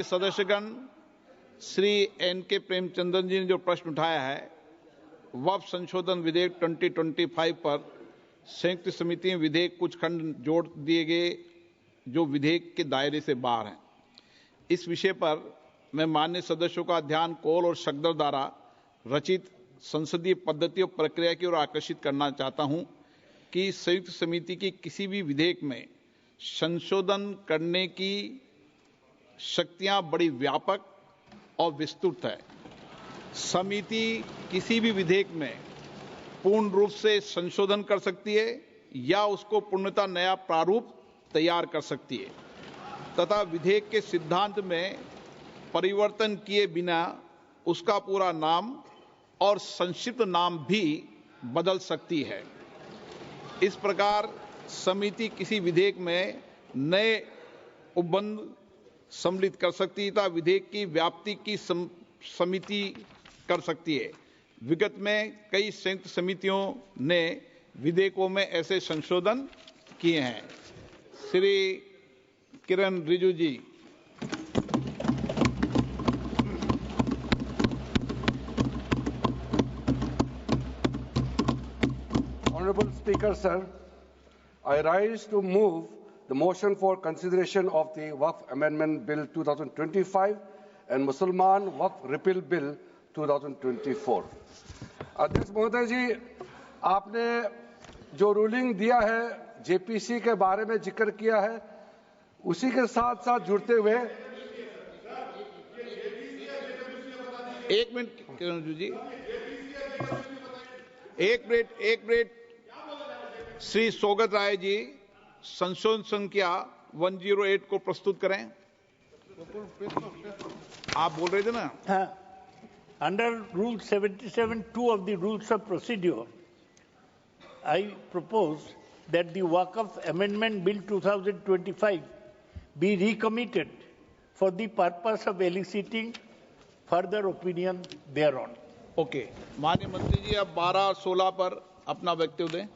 सदस्यगण Shri NK. Premachandran जी ने जो प्रश्न उठाया है वक्फ संशोधन विधेयक 2025 पर संयुक्त समिति में विधेयक कुछ खंड जोड़ दिए गए जो विधेयक के दायरे से बाहर हैं। इस विषय पर मैं माननीय सदस्यों का ध्यान कौल और सकदर द्वारा रचित संसदीय पद्धति और प्रक्रिया की ओर आकर्षित करना चाहता हूं कि संयुक्त समिति की किसी भी विधेयक में संशोधन करने की शक्तियां बड़ी व्यापक और विस्तृत है। समिति किसी भी विधेयक में पूर्ण रूप से संशोधन कर सकती है या उसको पूर्णतः नया प्रारूप तैयार कर सकती है तथा विधेयक के सिद्धांत में परिवर्तन किए बिना उसका पूरा नाम और संक्षिप्त नाम भी बदल सकती है। इस प्रकार समिति किसी विधेयक में नए उपबंध सम्मिलित कर सकती है तथा विधेयक की व्याप्ति की समिति कर सकती है। विगत में कई संयुक्त समितियों ने विधेयकों में ऐसे संशोधन किए हैं। श्री किरण रिजिजू जी। Honorable Speaker, sir, I rise to move the motion for consideration of the Waqf Amendment Bill 2025 and Mussalman Waqf Repeal Bill 2024. अध्यक्ष महोदय जी, आपने जो रूलिंग दिया है जेपीसी के बारे में जिक्र किया है, उसी के साथ साथ जुड़ते हुए एक मिनट किरण जी, एक मिनट श्री सौगत राय जी संशोधन संख्या 108 को प्रस्तुत करें। आप बोल रहे थे ना? हाँ। Under Rule 77(2) of the Rules of Procedure, I propose that the Waqf Amendment Bill 2025 be recommitted for the purpose of eliciting further opinion thereon. Okay, माननीय मंत्री जी अब 12 और 16 पर अपना वक्तव्य दें।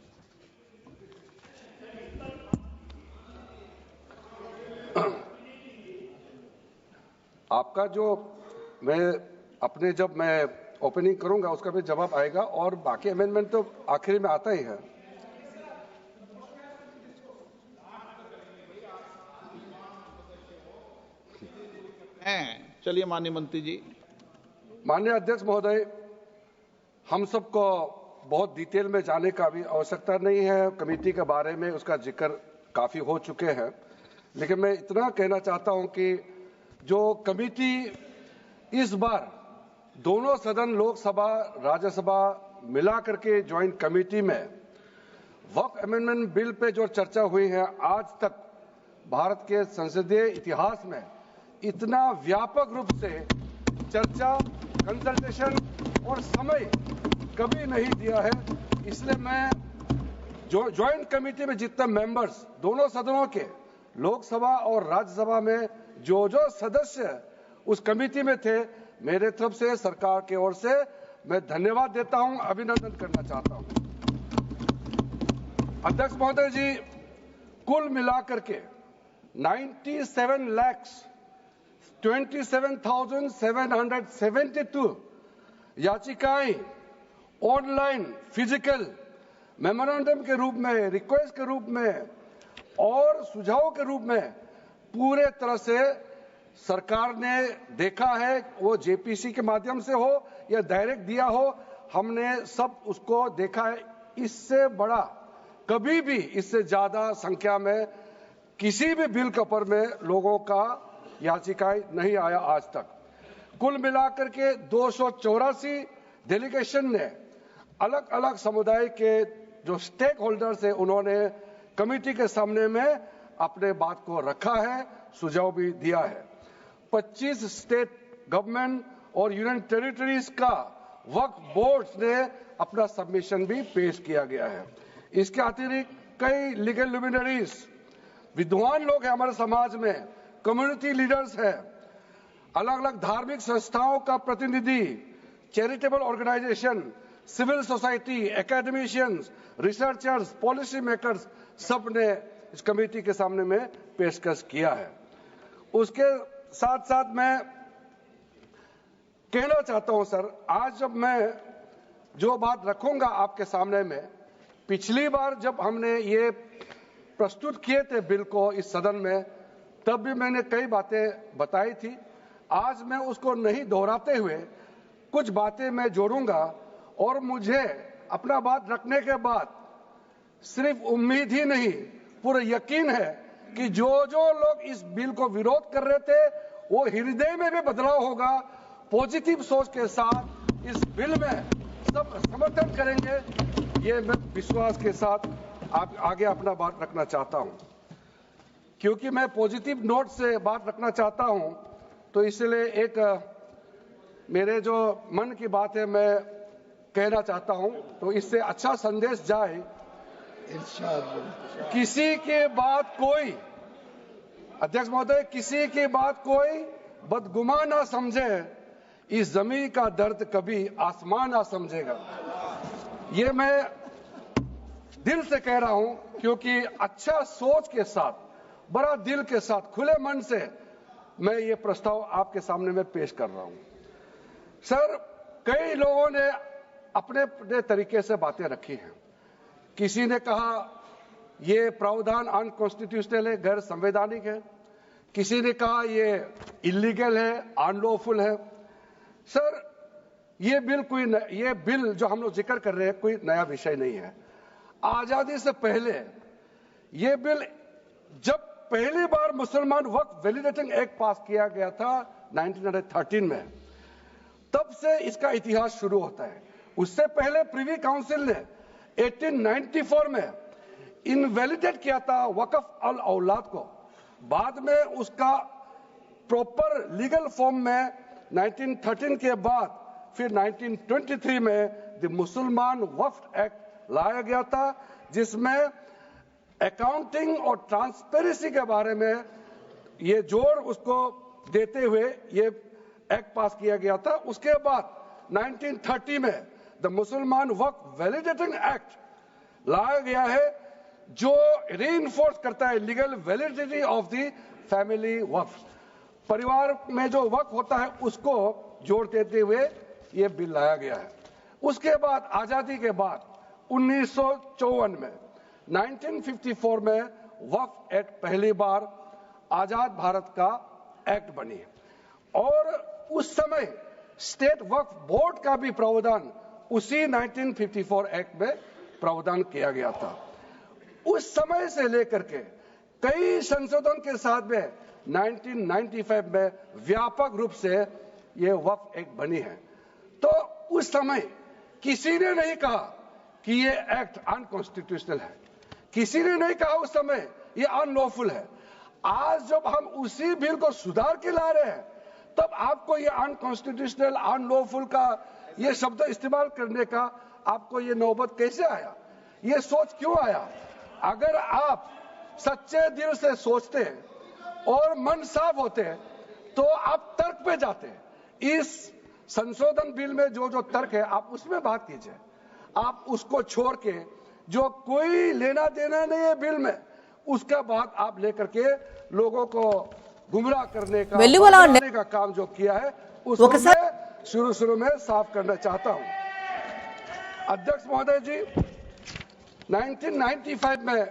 आपका जो जब मैं ओपनिंग करूंगा उसका भी जवाब आएगा और बाकी अमेंडमेंट तो आखिरी में आता ही है। चलिए माननीय मंत्री जी। माननीय अध्यक्ष महोदय, हम सबको बहुत डिटेल में जाने का भी आवश्यकता नहीं है। कमेटी के बारे में उसका जिक्र काफी हो चुके हैं, लेकिन मैं इतना कहना चाहता हूं कि जो कमेटी इस बार दोनों सदन लोकसभा राज्यसभा मिला करके ज्वाइंट कमेटी में वक्फ अमेंडमेंट बिल पे जो चर्चा हुई है, आज तक भारत के संसदीय इतिहास में इतना व्यापक रूप से चर्चा, कंसल्टेशन और समय कभी नहीं दिया है। इसलिए मैं जो ज्वाइंट कमेटी में जितने मेंबर्स दोनों सदनों के लोकसभा और राज्यसभा में जो सदस्य उस कमेटी में थे, मेरे तरफ से सरकार की ओर से मैं धन्यवाद देता हूं, अभिनंदन करना चाहता हूं। अध्यक्ष महोदय जी, कुल मिलाकर के 97,27,772 याचिकाएं ऑनलाइन, फिजिकल, मेमोरेंडम के रूप में, रिक्वेस्ट के रूप में और सुझाव के रूप में पूरे तरह से सरकार ने देखा है। वो जेपीसी के माध्यम से हो या डायरेक्ट दिया हो, हमने सब उसको देखा है। इससे बड़ा कभी भी, इससे ज्यादा संख्या में किसी भी बिल के ऊपर में लोगों का याचिकाएं नहीं आया आज तक। कुल मिलाकर के 284 डेलीगेशन ने अलग अलग समुदाय के जो स्टेक होल्डर्स है, उन्होंने कमेटी के सामने में अपने बात को रखा है, सुझाव भी दिया है। 25 स्टेट गवर्नमेंट और यूनियन टेरिटरीज का वक्फ बोर्ड्स ने अपना सबमिशन भी पेश किया गया है। इसके अतिरिक्त कई लीगल लुमिनरीज, विद्वान लोग हैं हमारे समाज में, कम्युनिटी लीडर्स हैं, अलग अलग धार्मिक संस्थाओं का प्रतिनिधि, charitable organisation, civil society, academicians, researchers, policy makers, सब ने इस कमेटी के सामने में पेशकश किया है। उसके साथ साथ मैं कहना चाहता हूं सर, आज जब मैं जो बात रखूंगा आपके सामने में, पिछली बार जब हमने ये प्रस्तुत किए थे बिल को इस सदन में, तब भी मैंने कई बातें बताई थी। आज मैं उसको नहीं दोहराते हुए कुछ बातें मैं जोड़ूंगा, और मुझे अपना बात रखने के बाद सिर्फ उम्मीद ही नहीं, पूरा यकीन है कि जो जो लोग इस बिल को विरोध कर रहे थे, वो हृदय में भी बदलाव होगा। पॉजिटिव सोच के साथ इस बिल में सब समर्थन करेंगे, ये मैं विश्वास के साथ आप आगे अपना बात रखना चाहता हूं। क्योंकि मैं पॉजिटिव नोट से बात रखना चाहता हूं, तो इसलिए एक मेरे जो मन की बात है मैं कहना चाहता हूं, तो इससे अच्छा संदेश जाए। किसी की बात कोई, अध्यक्ष महोदय, किसी की बात कोई बदगुमान ना समझे, इस जमीन का दर्द कभी आसमान ना समझेगा। ये मैं दिल से कह रहा हूं, क्योंकि अच्छा सोच के साथ, बड़ा दिल के साथ, खुले मन से मैं ये प्रस्ताव आपके सामने में पेश कर रहा हूं। सर, कई लोगों ने अपने अपने तरीके से बातें रखी हैं। किसी ने कहा ये प्रावधान अनकॉन्स्टिट्यूशनल है, गैर संवैधानिक है। किसी ने कहा ये इलीगल है, अनलॉफुल है। सर, ये बिल जो हम लोग जिक्र कर रहे हैं कोई नया विषय नहीं है। आजादी से पहले ये बिल, जब पहली बार मुसलमान वक्फ वैलिडेटिंग एक्ट पास किया गया था 1913 में, तब से इसका इतिहास शुरू होता है। उससे पहले प्रिवी काउंसिल ने 1894 में इनवैलिडेट किया था वक्फ अल औलाद को। बाद में उसका प्रॉपर लीगल फॉर्म में 1913 के बाद फिर 1923 में द मुसलमान वक्फ एक्ट लाया गया था, जिसमें अकाउंटिंग और ट्रांसपेरेंसी के बारे में ये जोर उसको देते हुए ये एक्ट पास किया गया था। उसके बाद 1930 में द मुसलमान वक्फ वैलिडेटिंग एक्ट लाया गया है, जो रीइंफोर्स करता है legal validity of the family वक्फ। परिवार में जो वक्फ होता है उसको जोड़ देते हुए ये बिल लाया गया है। उसके बाद आजादी के बाद 1954 में 1954 में वक्फ एक्ट पहली बार आजाद भारत का एक्ट बनी, और उस समय स्टेट वक्फ बोर्ड का भी प्रावधान उसी 1954 एक्ट में प्रावधान किया गया था। उस समय से लेकर के कई संशोधन के साथ में 1995 में व्यापक रूप से ये वक्फ एक्ट बनी है। तो उस समय किसी ने नहीं कहा कि ये एक्ट अनकॉन्स्टिट्यूशनल है, किसी ने नहीं कहा उस समय ये अनलॉफुल है। आज जब हम उसी बिल को सुधार के ला रहे हैं, तब आपको ये अनकॉन्स्टिट्यूशनल, अनलॉफुल का ये शब्द इस्तेमाल करने का आपको ये नौबत कैसे आया? ये सोच क्यों आया? अगर आप सच्चे दिल से सोचते और मन साफ होते तो आप तर्क पे जाते। इस संशोधन बिल में जो जो तर्क है आप उसमें बात कीजिए। आप उसको छोड़ के जो कोई लेना देना नहीं है बिल में, उसका बात आप लेकर के लोगों को गुमराह करने का काम जो किया है उसको मैं शुरू में साफ करना चाहता हूं। अध्यक्ष महोदय जी, 1995 में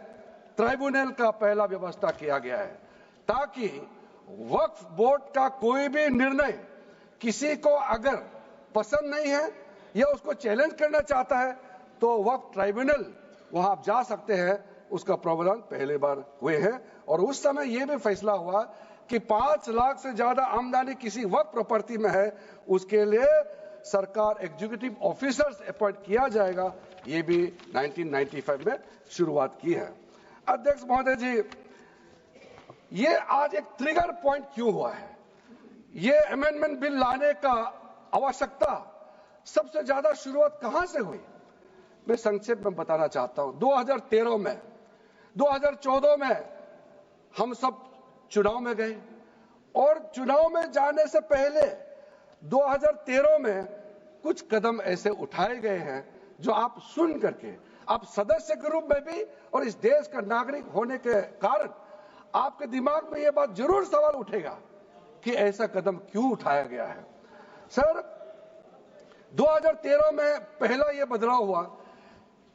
ट्राइब्यूनल का पहला व्यवस्था किया गया है, ताकि वक्फ बोर्ड का कोई भी निर्णय किसी को अगर पसंद नहीं है या उसको चैलेंज करना चाहता है तो वक्फ ट्राइब्यूनल वहां आप जा सकते हैं। उसका प्रावधान पहले बार हुए हैं, और उस समय यह भी फैसला हुआ कि 5 लाख से ज्यादा आमदनी किसी वक्फ प्रॉपर्टी में है, उसके लिए सरकार एग्जीक्यूटिव ऑफिसर्स अपॉइंट किया जाएगा। ये भी 1995 में शुरुआत की है। अध्यक्ष महोदय जी, ये आज एक ट्रिगर पॉइंट क्यों हुआ है? ये अमेंडमेंट बिल लाने का आवश्यकता सबसे ज्यादा शुरुआत कहां से हुई? मैं संक्षेप में बताना चाहता हूं। 2013 में, 2014 में हम सब चुनाव में गए, और चुनाव में जाने से पहले 2013 में कुछ कदम ऐसे उठाए गए हैं जो आप सुन करके, आप सदस्य के रूप में भी और इस देश का नागरिक होने के कारण आपके दिमाग में यह बात जरूर सवाल उठेगा कि ऐसा कदम क्यों उठाया गया है। सर, 2013 में पहला यह बदलाव हुआ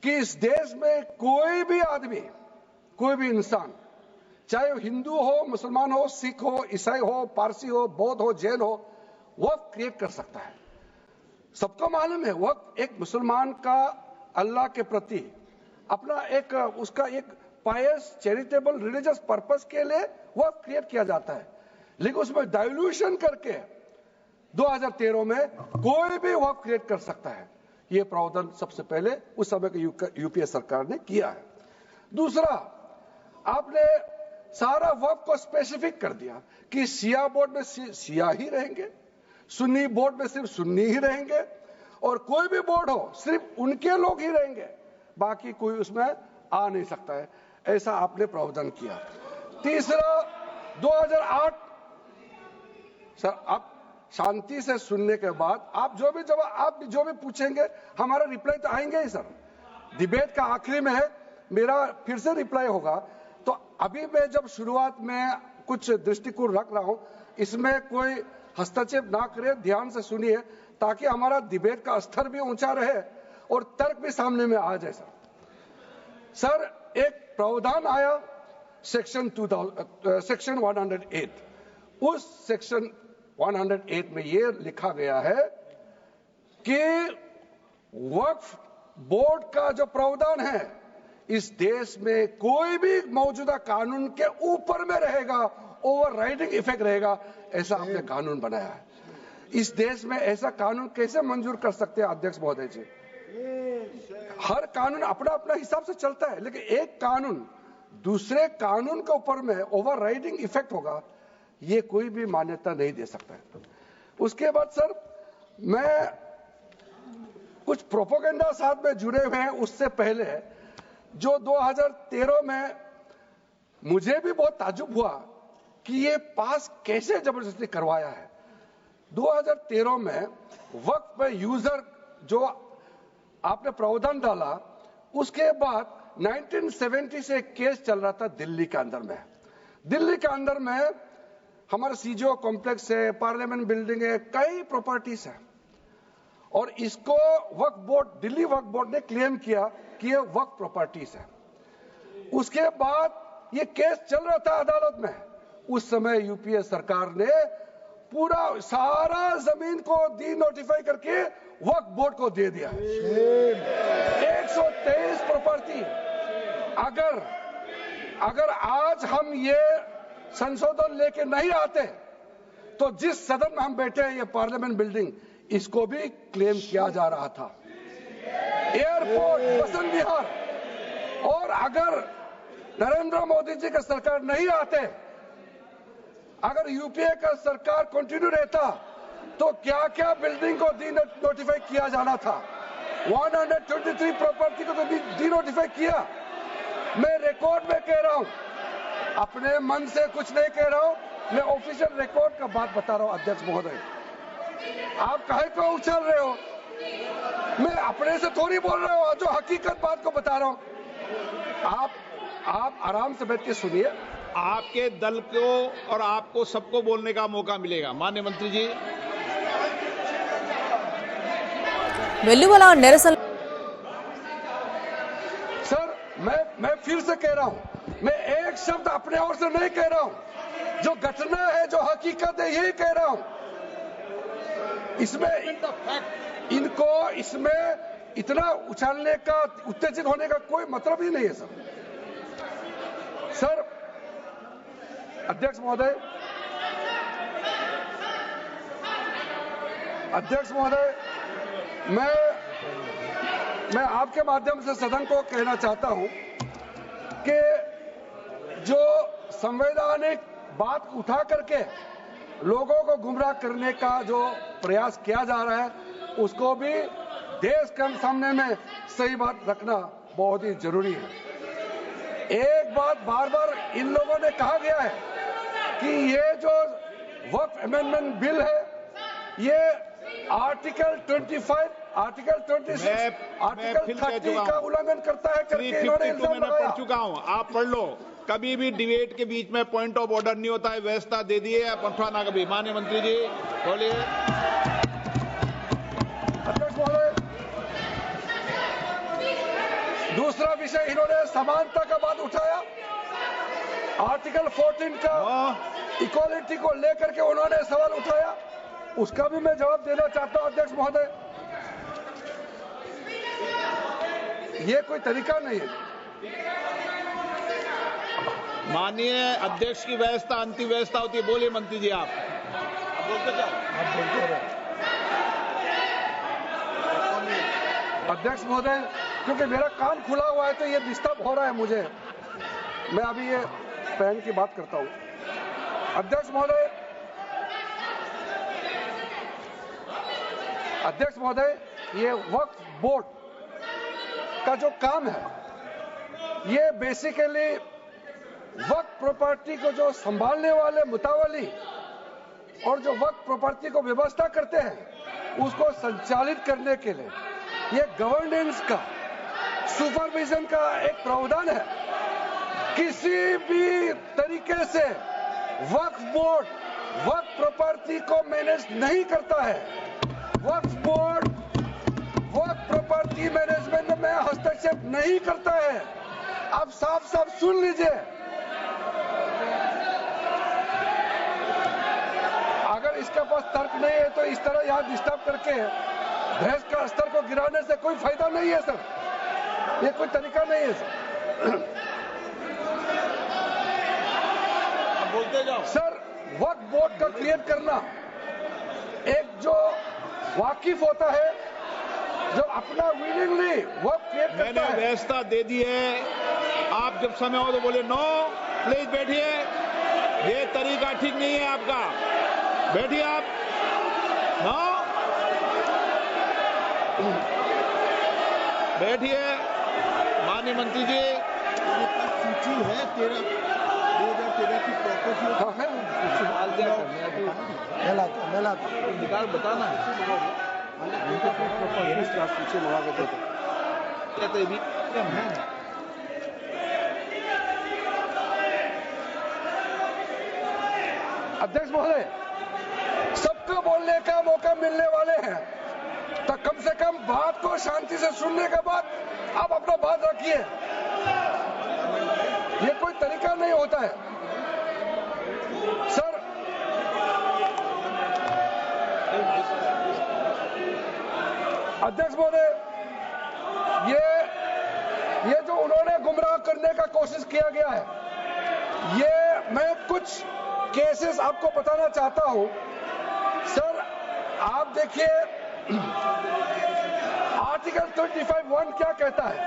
कि इस देश में कोई भी आदमी, कोई भी इंसान, चाहे वो हिंदू हो, मुसलमान हो, सिख हो, ईसाई हो, पारसी हो, बौद्ध हो, जैन हो, वक्फ क्रिएट कर सकता है। सबको मालूम है वक्फ एक मुसलमान का अल्लाह के प्रति अपना एक उसका एक पायस चैरिटेबल रिलीजियस पर्पस के लिए वक्फ क्रिएट किया जाता है, लेकिन उसमें डाइल्यूशन करके 2013 में कोई भी वक्फ क्रिएट कर सकता है। यह प्रावधान सबसे पहले उस समय की यूपीए सरकार ने किया है। दूसरा, आपने सारा वक्फ को स्पेसिफिक कर दिया कि शिया बोर्ड में शिया ही रहेंगे, सुन्नी बोर्ड में सिर्फ सुन्नी ही रहेंगे, और कोई भी बोर्ड हो सिर्फ उनके लोग ही रहेंगे, बाकी कोई उसमें आ नहीं सकता है। ऐसा आपने प्रावधान किया। तीसरा, 2008, सर आप शांति से सुनने के बाद आप जो भी पूछेंगे हमारा रिप्लाई तो आएंगे ही। सर, डिबेट का आखिरी में है, मेरा फिर से रिप्लाई होगा। तो अभी मैं जब शुरुआत में कुछ दृष्टिकोण रख रहा हूं, इसमें कोई हस्तक्षेप ना करे, ध्यान से सुनिए, ताकि हमारा डिबेट का स्तर भी ऊंचा रहे और तर्क भी सामने में आ जाए। सर, एक प्रावधान आया सेक्शन 108। उस सेक्शन 108 में यह लिखा गया है कि वक्फ बोर्ड का जो प्रावधान है इस देश में कोई भी मौजूदा कानून के ऊपर में रहेगा, ओवरराइडिंग इफेक्ट रहेगा। ऐसा आपने कानून बनाया है। इस देश में ऐसा कानून कैसे मंजूर कर सकते हैं अध्यक्ष महोदय जी? हर कानून अपना अपना हिसाब से चलता है, लेकिन एक कानून दूसरे कानून के ऊपर में ओवरराइडिंग इफेक्ट होगा, ये कोई भी मान्यता नहीं दे सकता है। उसके बाद सर, मैं कुछ प्रोपेगेंडा साथ में जुड़े हुए हैं। उससे पहले जो 2013 में मुझे भी बहुत ताज्जुब हुआ कि ये पास कैसे जबरदस्ती करवाया है। 2013 में वक्फ पे यूजर जो आपने प्रावधान डाला, उसके बाद 1970 से एक केस चल रहा था दिल्ली के अंदर में। दिल्ली के अंदर में हमारा सीजीओ कॉम्प्लेक्स है, पार्लियामेंट बिल्डिंग है, कई प्रॉपर्टीज है, और इसको वक्फ बोर्ड, दिल्ली वक्फ बोर्ड ने क्लेम किया कि ये वक्फ प्रॉपर्टीज है। उसके बाद ये केस चल रहा था अदालत में। उस समय यूपीए सरकार ने पूरा सारा जमीन को डी नोटिफाई करके वक्फ बोर्ड को दे दिया। 123 प्रॉपर्टी। अगर आज हम ये संशोधन लेके नहीं आते तो जिस सदन में हम बैठे हैं, ये पार्लियामेंट बिल्डिंग, इसको भी क्लेम किया जा रहा था। एयरपोर्ट, बसंत विहार, और अगर नरेंद्र मोदी जी का सरकार नहीं आते, अगर यूपीए का सरकार कंटिन्यू रहता, तो क्या क्या बिल्डिंग को डी नोटिफाई किया जाना था। 123 प्रॉपर्टी को तो डी नोटिफाई किया। मैं रिकॉर्ड में कह रहा हूं, अपने मन से कुछ नहीं कह रहा हूं, मैं ऑफिशियल रिकॉर्ड का बात बता रहा हूं। अध्यक्ष महोदय, आप काहे को उछल रहे हो? मैं अपने से थोड़ी बोल रहा हूं, जो हकीकत बात को बता रहा हूं। आप आराम से बैठ के सुनिए। आपके दल को और आपको सबको बोलने का मौका मिलेगा। माननीय मंत्री जी, వెల్లువల నిరసన सर, मैं फिर से कह रहा हूं, मैं एक शब्द अपने ओर से नहीं कह रहा हूं, जो घटना है, जो हकीकत है, यही कह रहा हूं। इसमें इनको इसमें इतना उछालने का, उत्तेजित होने का कोई मतलब ही नहीं है। सर, अध्यक्ष महोदय, मैं आपके माध्यम से सदन को कहना चाहता हूं कि जो संवैधानिक बात उठा करके लोगों को गुमराह करने का जो प्रयास किया जा रहा है, उसको भी देश के सामने में सही बात रखना बहुत ही जरूरी है। एक बात बार बार इन लोगों ने कहा गया है कि ये जो वक्फ अमेंडमेंट बिल है, ये आर्टिकल 25, आर्टिकल 26, आर्टिकल 30 का उल्लंघन करता है करके इन्होंने इल्जाम लगाया। पढ़ चुका हूं, आप पढ़ लो। कभी भी डिबेट के बीच में पॉइंट ऑफ ऑर्डर नहीं होता है, व्यवस्था दे दिए आप उठाना कभी। माननीय मंत्री जी बोलिए। अध्यक्ष महोदय, दूसरा विषय इन्होंने समानता का बात उठाया, आर्टिकल 14 का इक्वालिटी को लेकर के उन्होंने सवाल उठाया, उसका भी मैं जवाब देना चाहता हूं अध्यक्ष महोदय। ये कोई तरीका नहीं है। माननीय अध्यक्ष की व्यवस्था अंतिम व्यवस्था होती है। बोलिए मंत्री जी आप बोलते जाओ। अध्यक्ष महोदय, क्योंकि मेरा कान खुला हुआ है तो ये डिस्टर्ब हो रहा है मुझे, मैं अभी ये पेन की बात करता हूं। अध्यक्ष महोदय, ये वक्फ बोर्ड का जो काम है, ये बेसिकली वक्फ प्रॉपर्टी को जो संभालने वाले मुतावली और जो वक्फ प्रॉपर्टी को व्यवस्था करते हैं उसको संचालित करने के लिए ये गवर्नेंस का, सुपरविजन का एक प्रावधान है। किसी भी तरीके से वक्फ बोर्ड वक्फ प्रॉपर्टी को मैनेज नहीं करता है। वक्फ बोर्ड वक्फ प्रॉपर्टी मैनेजमेंट में हस्तक्षेप नहीं करता है। आप साफ साफ सुन लीजिए, अगर इसके पास तर्क नहीं है तो इस तरह यहां डिस्टर्ब करके बहस का स्तर को गिराने से कोई फायदा नहीं है सर, ये कोई तरीका नहीं है सर। बोलते जाओ। सर, वक्फ बोर्ड का क्रिएट करना एक जो वाकिफ होता है, जो अपना विलिंगली वक्फ क्रिएट करता मैंने है। व्यवस्था दे दी है, आप जब समय हो तो बोले नो, प्लीज बैठिए। ये तरीका ठीक नहीं है आपका, बैठिए आप। नो, बैठिए। माननीय मंत्री जी, सूची है 2013 की प्रॉपर्टी मैं लाता निकाल बताना सूची मंगा के देता कहते भी अध्यक्ष महोदय, सबको बोलने का मौका मिलने वाले हैं, तो कम से कम बात को शांति से सुनने के बाद आप अपना बात रखिए। ये कोई तरीका नहीं होता है सर। अध्यक्ष महोदय, ये जो उन्होंने गुमराह करने का कोशिश किया गया है, ये मैं कुछ केसेस आपको बताना चाहता हूं सर। आप देखिए आर्टिकल 25(1) क्या कहता है,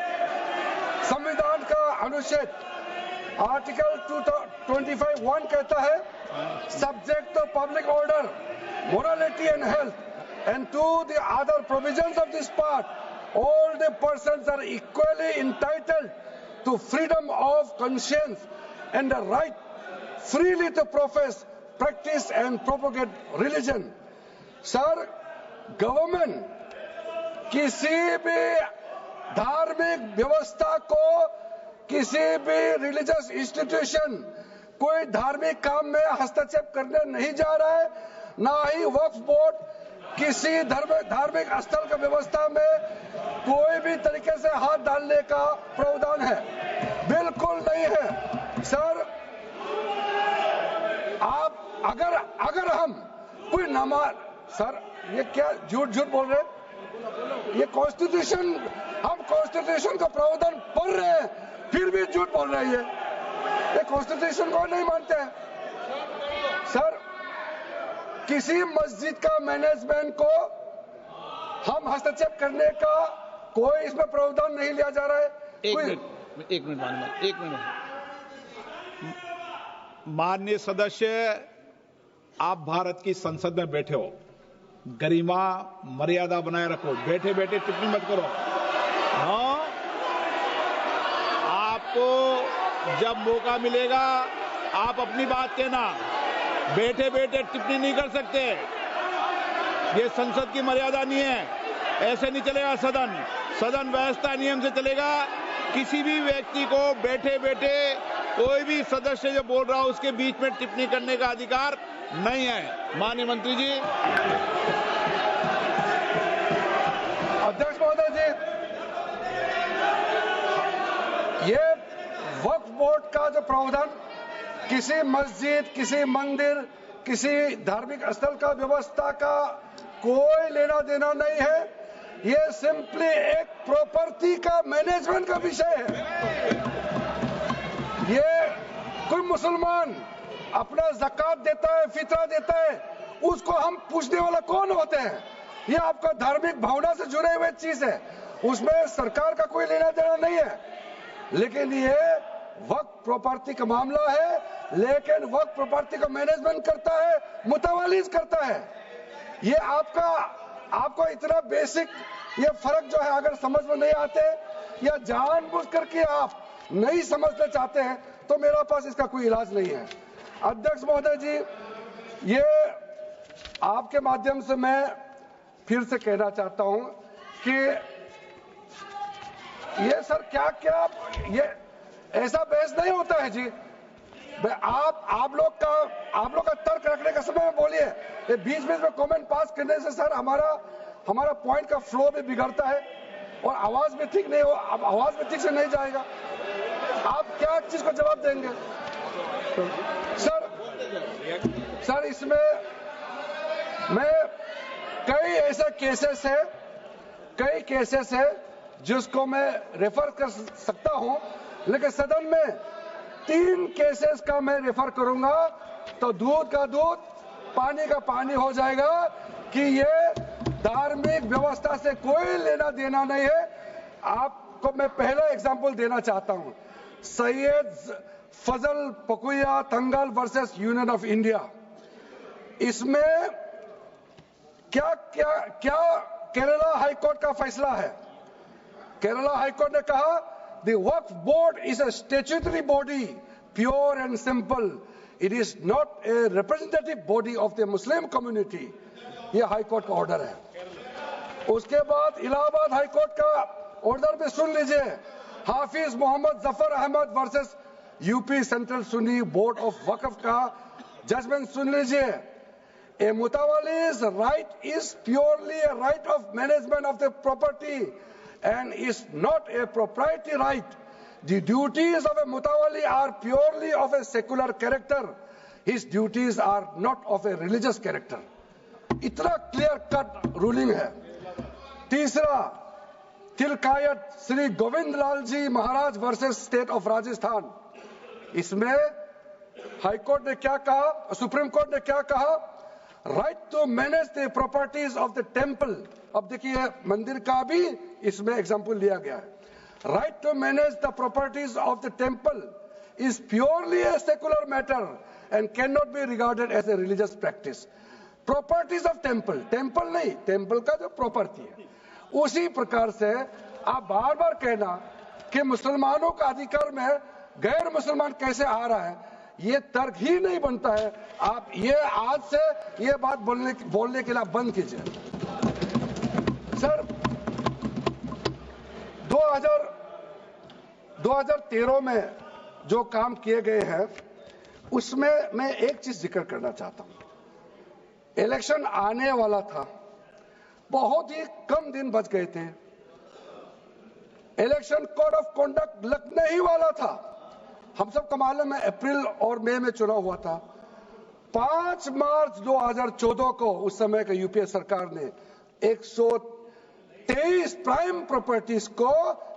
संविधान का अनुच्छेद आर्टिकल 25(1) कहता है, subject to public order, morality and health and to the other provisions of this part, all the persons are equally entitled to freedom of conscience and the right freely to profess, practice and propagate religion. Sir, government किसी भी धार्मिक व्यवस्था को, किसी भी religious institution, कोई धार्मिक काम में हस्तक्षेप करने नहीं जा रहा है, ना ही वक्फ बोर्ड किसी धार्मिक स्थल की व्यवस्था में कोई भी तरीके से हाथ डालने का प्रावधान है, बिल्कुल नहीं है सर। आप अगर हम कोई नमाज, सर ये क्या झूठ बोल रहे हैं, ये कॉन्स्टिट्यूशन, हम कॉन्स्टिट्यूशन का प्रावधान पढ़ रहे हैं फिर भी झूठ बोल रहे हैं, ये कॉन्स्टिट्यूशन को नहीं मानते हैं सर। किसी मस्जिद का मैनेजमेंट को हम हस्तक्षेप करने का कोई इसमें प्रावधान नहीं लिया जा रहा है। एक मिनट माननीय सदस्य, आप भारत की संसद में बैठे हो, गरिमा मर्यादा बनाए रखो, बैठे बैठे टिप्पणी मत करो। हाँ, आपको जब मौका मिलेगा आप अपनी बात कहना, बैठे बैठे टिप्पणी नहीं कर सकते, ये संसद की मर्यादा नहीं है, ऐसे नहीं चलेगा सदन। सदन व्यवस्था नियम से चलेगा। किसी भी व्यक्ति को बैठे बैठे कोई भी सदस्य जो बोल रहा हो उसके बीच में टिप्पणी करने का अधिकार नहीं है। माननीय मंत्री जी। अध्यक्ष महोदय जी, ये वक्फ बोर्ड का जो प्रावधान किसी मस्जिद, किसी मंदिर, किसी धार्मिक स्थल का व्यवस्था का कोई लेना देना नहीं है। ये सिंपली एक प्रॉपर्टी का मैनेजमेंट का विषय है। ये कोई मुसलमान अपना ज़कात देता है, फितरा देता है, उसको हम पूछने वाला कौन होते हैं? ये आपका धार्मिक भावना से जुड़े हुए चीज है, उसमें सरकार का कोई लेना देना नहीं है। लेकिन ये वक्फ प्रॉपर्टी का मामला है, लेकिन वक्फ प्रॉपर्टी का मैनेजमेंट करता है, मुतवालिज करता है। ये आपको इतना बेसिक ये फर्क जो है अगर समझ में नहीं आते या जानबूझ करके आप नहीं समझना चाहते हैं तो मेरे पास इसका कोई इलाज नहीं है। अध्यक्ष महोदय जी, ये आपके माध्यम से मैं फिर से कहना चाहता हूं कि ये सर क्या ये ऐसा बहस नहीं होता है जी। आप लोग का तर्क रखने का समय में बोलिए, ये बीच में कमेंट पास करने से सर हमारा पॉइंट का फ्लो भी बिगड़ता है और आवाज भी ठीक नहीं हो, अब आवाज भी ठीक से नहीं जाएगा। आप क्या चीज को जवाब देंगे सर? इसमें मैं कई ऐसे केसेस है जिसको मैं रेफर कर सकता हूं, लेकिन सदन में 3 केसेस का मैं रेफर करूंगा तो दूध का दूध, पानी का पानी हो जाएगा कि ये धार्मिक व्यवस्था से कोई लेना देना नहीं है। आपको मैं पहला एग्जांपल देना चाहता हूं, सैयद फजल पकुया Thangal versus union of India. इसमें क्या केरला हाईकोर्ट का फैसला है। केरला हाईकोर्ट ने कहा the Waqf board is a statutory body, pure and simple, it is not a representative body of the Muslim community. यह हाईकोर्ट का ऑर्डर है। उसके बाद इलाहाबाद हाईकोर्ट का ऑर्डर भी सुन लीजिए, Hafiz Mohammad Zafar Ahmad versus UP central Sunni board of Waqf का जजमेंट सुन लीजिए। A mutawalli's right is purely a right of management of the property and is not a proprietary right. The duties of a mutawalli are purely of a secular character. His duties are not of a religious character. इतना clear cut ruling है। तीसरा, तिलकायत श्री गोविंद लाल जी महाराज versus state of Rajasthan. इसमें high court ने क्या कहा, supreme court ने क्या कहा, right to manage the properties of the temple. अब देखिए मंदिर का भी इसमें एग्जांपल लिया गया है। Right to manage the properties of the temple is purely a secular matter and can not be regarded as a religious practice. Properties of temple नहीं, टेम्पल का जो प्रॉपर्टी है। उसी प्रकार से आप बार बार कहना कि मुसलमानों का अधिकार में गैर मुसलमान कैसे आ रहा है, ये तर्क ही नहीं बनता है। आप ये आज से ये बात बोलने के लिए बंद कीजिए। सर 2013 में जो काम किए गए हैं उसमें मैं एक चीज जिक्र करना चाहता हूं। इलेक्शन आने वाला था, बहुत ही कम दिन बच गए थे, इलेक्शन कोड ऑफ कॉन्डक्ट लगने ही वाला था। हम सबको मालूम है अप्रैल और मई में चुनाव हुआ था। 5 मार्च 2014 को उस समय के यूपीए सरकार ने 123 प्राइम प्रॉपर्टीज को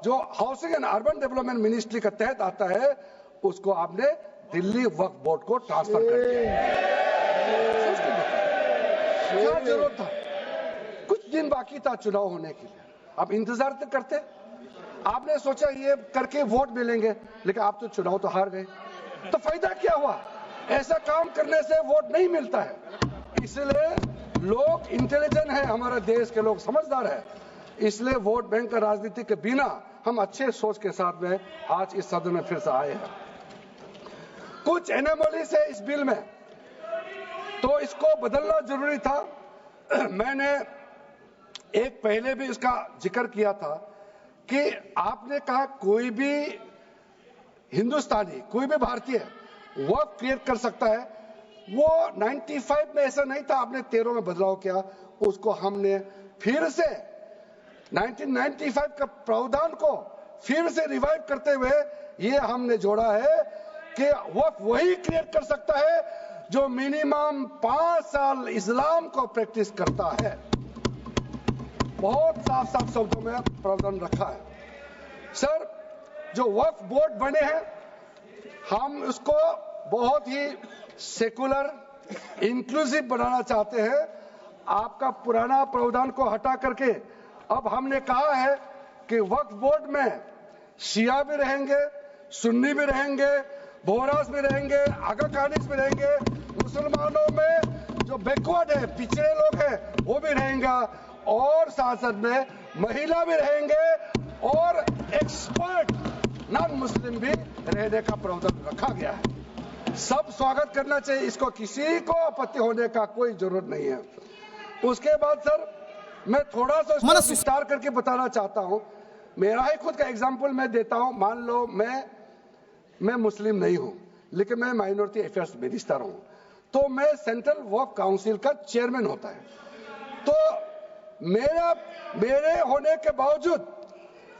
जो housing and urban development ministry के तहत आता है उसको आपने दिल्ली वक्फ बोर्ड को ट्रांसफर कर दिया। क्या जरूरत था? कुछ दिन बाकी था चुनाव होने के लिए, आप इंतजार तो करते। आपने सोचा ये करके वोट मिलेंगे, लेकिन आप तो चुनाव तो हार गए, तो फायदा क्या हुआ? ऐसा काम करने से वोट नहीं मिलता है। इसलिए लोग इंटेलिजेंट है, हमारे देश के लोग समझदार है, इसलिए वोट बैंक का राजनीति के बिना हम अच्छे सोच के साथ में आज इस सदन में फिर से आए हैं। कुछ एनोमलीज है इस बिल में, तो इसको बदलना जरूरी था। मैंने एक पहले भी इसका जिक्र किया था कि आपने कहा कोई भी हिंदुस्तानी कोई भी भारतीय वक्फ क्रिएट कर सकता है। वो 95 में ऐसा नहीं था, आपने 13 में बदलाव किया, उसको हमने फिर से 1995 का प्रावधान को फिर से रिवाइव करते हुए ये हमने जोड़ा है कि वक्फ वही क्रिएट कर सकता है जो मिनिमम 5 साल इस्लाम को प्रैक्टिस करता है। बहुत साफ साफ शब्दों में प्रावधान रखा है। सर, जो वक्फ बोर्ड बने हैं हम उसको बहुत ही सेकुलर इंक्लूसिव बनाना चाहते हैं। आपका पुराना प्रावधान को हटा करके अब हमने कहा है कि वक्फ बोर्ड में शिया भी रहेंगे, सुन्नी भी रहेंगे, बोहरास भी रहेंगे, आगा खानिस भी रहेंगे, मुसलमानों में जो बैकवर्ड है, पिछड़े लोग हैं वो भी रहेंगे, और साथ साथ में महिला भी रहेंगे और एक्सपर्ट नॉन मुस्लिम भी रहने का प्रावधान रखा गया है। सब स्वागत करना चाहिए, इसको किसी को आपत्ति होने का कोई जरूरत नहीं है। उसके बाद सर मैं थोड़ा सा विस्तार करके बताना चाहता हूं। मेरा ही खुद का एग्जांपल मैं देता हूं। मान लो मैं मुस्लिम नहीं हूं, लेकिन मैं माइनॉरिटी अफेयर्स मिनिस्टर हूं, तो मैं सेंट्रल वक्फ काउंसिल का चेयरमैन होता है। तो मेरे होने के बावजूद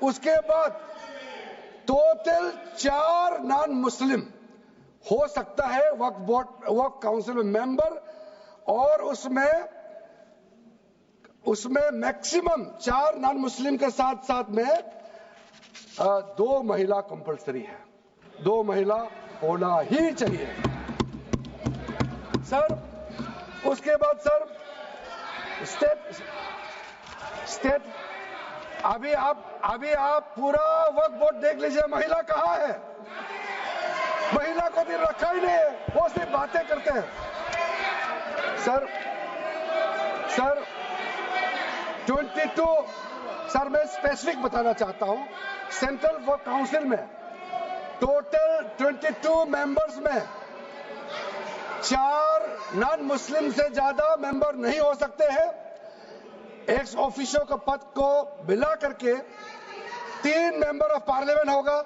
उसके बाद टोटल 4 नॉन मुस्लिम हो सकता है वक्फ काउंसिल में मेंबर, और उसमें मैक्सिमम 4 नॉन मुस्लिम के साथ साथ में 2 महिला कंपलसरी है। 2 महिला होना ही चाहिए सर। उसके बाद सर स्टेट अभी आप पूरा वक्फ बोर्ड देख लीजिए, महिला कहाँ है? महिला को भी रखा ही नहीं है, वो सिर्फ बातें करते हैं। सर 22 सर मैं स्पेसिफिक बताना चाहता हूं। सेंट्रल वक्फ काउंसिल में टोटल 22 मेंबर्स में 4 नॉन मुस्लिम से ज्यादा मेंबर नहीं हो सकते हैं। एक्स ऑफिशियो का पद को मिला करके 3 मेंबर ऑफ पार्लियामेंट होगा।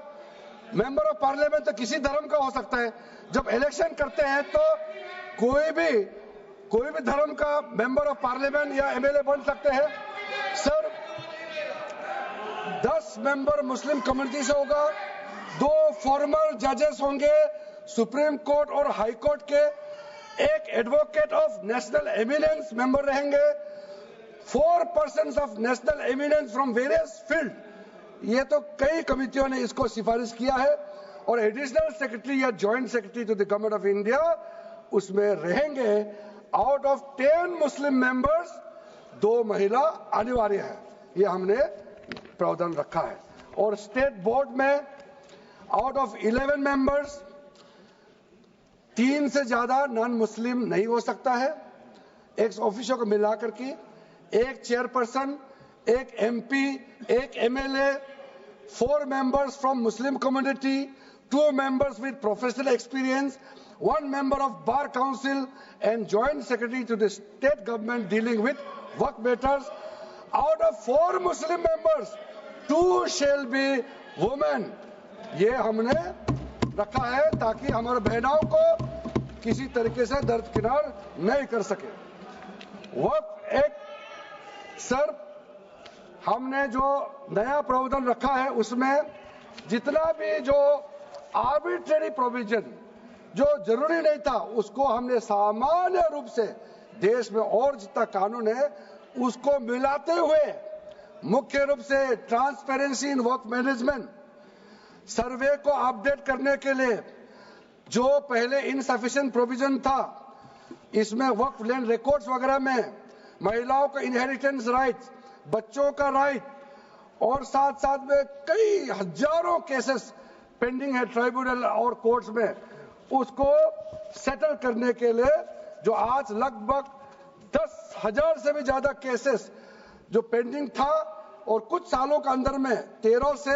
मेंबर ऑफ पार्लियामेंट तो किसी धर्म का हो सकता है। जब इलेक्शन करते हैं तो कोई भी धर्म का मेंबर ऑफ पार्लियामेंट या एमएलए बन सकते हैं। सर 10 मेंबर मुस्लिम कम्युनिटी से होगा, 2 फॉर्मर जजेस होंगे सुप्रीम कोर्ट और हाई कोर्ट के, 1 advocate of national eminence member रहेंगे, 4 persons of national eminence from various field. ये तो कई कमिटियों ने इसको सिफारिश किया है, और एडिशनल सेक्रेटरी या joint secretary to the government of India उसमें रहेंगे। आउट ऑफ 10 मुस्लिम मेंबर्स 2 महिला अनिवार्य है, ये हमने प्रावधान रखा है। और स्टेट बोर्ड में आउट ऑफ 11 मेंबर्स 3 से ज्यादा नॉन मुस्लिम नहीं हो सकता है। एक्स ऑफिसर को मिलाकर के 1 chairperson, 1 MP, 1 MLA, 4 members from Muslim community, 2 members with professional experience, 1 member of Bar Council and Joint Secretary to the state government dealing with work matters. Out of 4 Muslim members, 2 shall be women. ये हमने रखा है ताकि हमारे बहनों को किसी तरीके से दरकिनार नहीं कर सके। वक्फ एक्ट सर हमने जो नया प्रावधान रखा है उसमें जितना भी जो आर्बिट्रेरी प्रोविजन जो जरूरी नहीं था उसको हमने सामान्य रूप से देश में और जितना कानून है उसको मिलाते हुए मुख्य रूप से ट्रांसपेरेंसी इन वक्फ मैनेजमेंट, सर्वे को अपडेट करने के लिए जो पहले इनसफिशिएंट प्रोविजन था, इसमें वक्फ लैंड रिकॉर्ड्स वगैरह में महिलाओं का इनहेरिटेंस राइट्स, बच्चों का राइट, और साथ साथ में कई हजारों केसेस पेंडिंग है ट्राइब्यूनल और कोर्ट्स में, उसको सेटल करने के लिए जो आज लगभग 10,000 से भी ज्यादा केसेस जो पेंडिंग था और कुछ सालों के अंदर में 13 से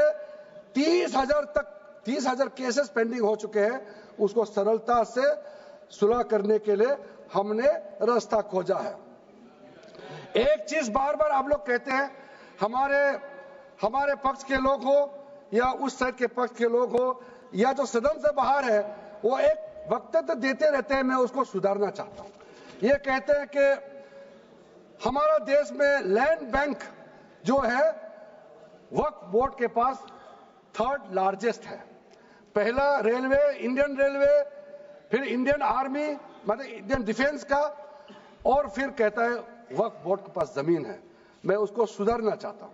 30,000 केसेस पेंडिंग हो चुके हैं, उसको सरलता से सुलह करने के लिए हमने रास्ता खोजा है। एक चीज बार बार आप लोग कहते हैं, हमारे पक्ष के लोग हो या उस साइड के पक्ष के लोग हो, या जो सदन से बाहर है वो एक वक्तव्य देते रहते हैं, मैं उसको सुधारना चाहता हूं। ये कहते हैं कि हमारा देश में लैंड बैंक जो है वक्फ बोर्ड के पास 3rd लार्जेस्ट है। पहला रेलवे, इंडियन रेलवे, फिर इंडियन आर्मी मतलब इंडियन डिफेंस का, और फिर कहता है वक्फ बोर्ड के पास जमीन है। मैं उसको सुधारना चाहता हूं।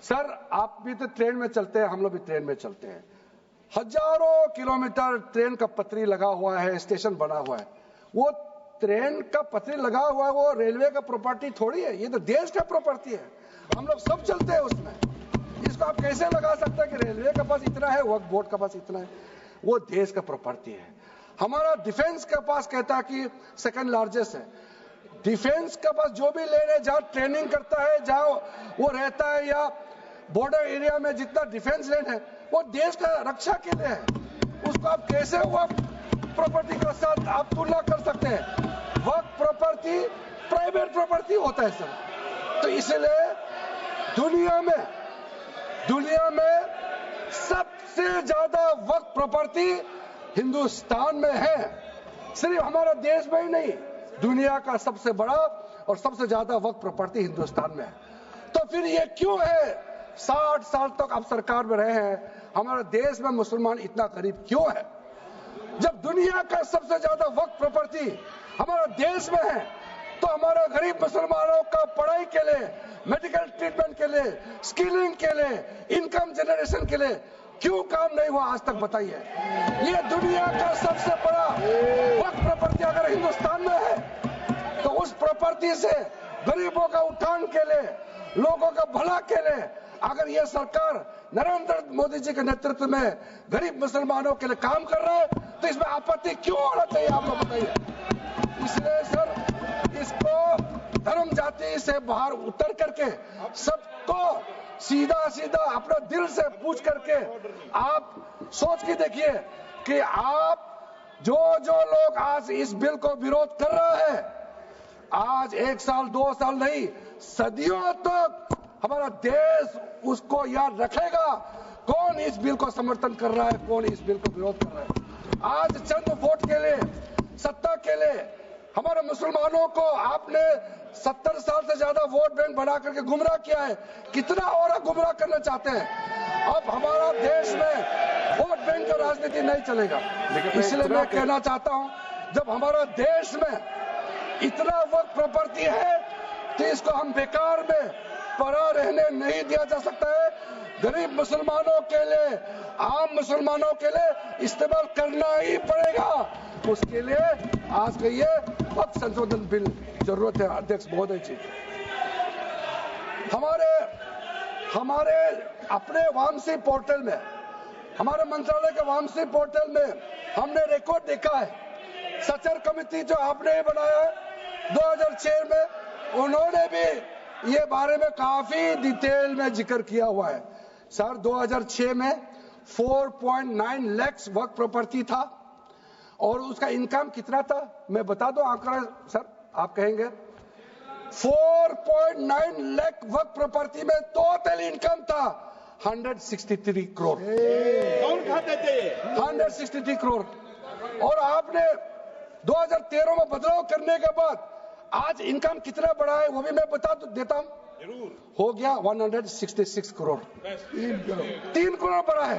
सर, आप भी तो ट्रेन में चलते हैं, हम लोग भी ट्रेन में चलते हैं। हजारों किलोमीटर ट्रेन का पटरी लगा हुआ है, स्टेशन बना हुआ है। वो ट्रेन का पटरी लगा हुआ है, वो रेलवे का प्रॉपर्टी थोड़ी है, ये तो देश का प्रॉपर्टी है। हम लोग सब चलते हैं उसमें। इसको आप कैसे लगा सकते हैं कि रेलवे के पास इतना है, वक्फ बोर्ड के पास इतना है? वो देश का प्रॉपर्टी है। हमारा डिफेंस के पास कहता है कि 2nd लार्जेस्ट है। डिफेंस के पास जो भी ले रहे, जहां ट्रेनिंग करता है, जहां वो रहता है, या बॉर्डर एरिया में जितना डिफेंस लैंड है वो देश का रक्षा के लिए है। उसको आप कैसे वक्फ प्रॉपर्टी के साथ आप तुलना कर सकते हैं? वक्फ प्रॉपर्टी प्राइवेट प्रॉपर्टी होता है सर। तो इसलिए दुनिया में सबसे ज्यादा वक्फ प्रॉपर्टी हिंदुस्तान में है। सिर्फ हमारा देश में ही नहीं, दुनिया का सबसे बड़ा और सबसे ज्यादा वक्फ प्रॉपर्टी हिंदुस्तान में है। तो फिर ये क्यों है 60 साल तक आप सरकार में रहे हैं, हमारे देश में मुसलमान इतना गरीब क्यों है? जब दुनिया का सबसे ज्यादा वक्फ प्रॉपर्टी हमारा देश में है, तो हमारा गरीब मुसलमानों का पढ़ाई के लिए, मेडिकल ट्रीटमेंट के लिए, स्किलिंग के लिए, इनकम जनरेशन के लिए क्यों काम नहीं हुआ आज तक? बताइए। ये दुनिया का सबसे बड़ा वक्फ प्रॉपर्टी अगर हिंदुस्तान में है, तो उस प्रॉपर्टी से गरीबों का उत्थान के लिए, लोगों का भला के लिए अगर ये सरकार नरेंद्र मोदी जी के नेतृत्व में गरीब मुसलमानों के लिए काम कर रहा है, तो इसमें आपत्ति क्यों होना चाहिए? आप लोग बताइए। इसलिए सर, इसको धर्म जाति से बाहर उतर करके सबको सीधा अपना दिल से पूछ करके आप सोच के देखिए कि आप जो लोग आज इस बिल को विरोध कर रहा है, आज 1 साल 2 साल नहीं, सदियों तक हमारा देश उसको याद रखेगा कौन इस बिल को समर्थन कर रहा है, कौन इस बिल को विरोध कर रहा है। आज चंद वोट के लिए, सत्ता के लिए हमारे मुसलमानों को आपने 70 साल से ज्यादा वोट बैंक बना करके गुमराह किया है। कितना और गुमराह करना चाहते हैं? अब हमारा देश में वोट बैंक की राजनीति नहीं चलेगा। इसलिए मैं कहना चाहता हूं, जब हमारा देश में इतना वक्फ प्रॉपर्टी है, तो इसको हम बेकार में पड़ा रहने नहीं दिया जा सकता है। गरीब मुसलमानों के लिए, आम मुसलमानों के लिए इस्तेमाल करना ही पड़ेगा। उसके लिए आज का ये वक्फ संशोधन बिल जरूरत है। अध्यक्ष महोदय जी, हमारे अपने वामसी पोर्टल में, हमारे मंत्रालय के वामसी पोर्टल में हमने रिकॉर्ड देखा है। सचर कमेटी जो आपने बनाया है 2006 में, उन्होंने भी ये बारे में काफी डिटेल में जिक्र किया हुआ है। सर, 2006 में 4.9 लाख वक्फ प्रॉपर्टी था और उसका इनकम कितना था? मैं बता दूं आंकड़ा सर, आप कहेंगे 4.9 लाख वक्फ प्रॉपर्टी में टोटल इनकम था 163 करोड़। कौन खाते थे? 163 करोड़। और आपने 2013 में बदलाव करने के बाद आज इनकम कितना बढ़ा है वो भी मैं बता देता हूं। हो गया 166 करोड़। 3 करोड़ बढ़ा है।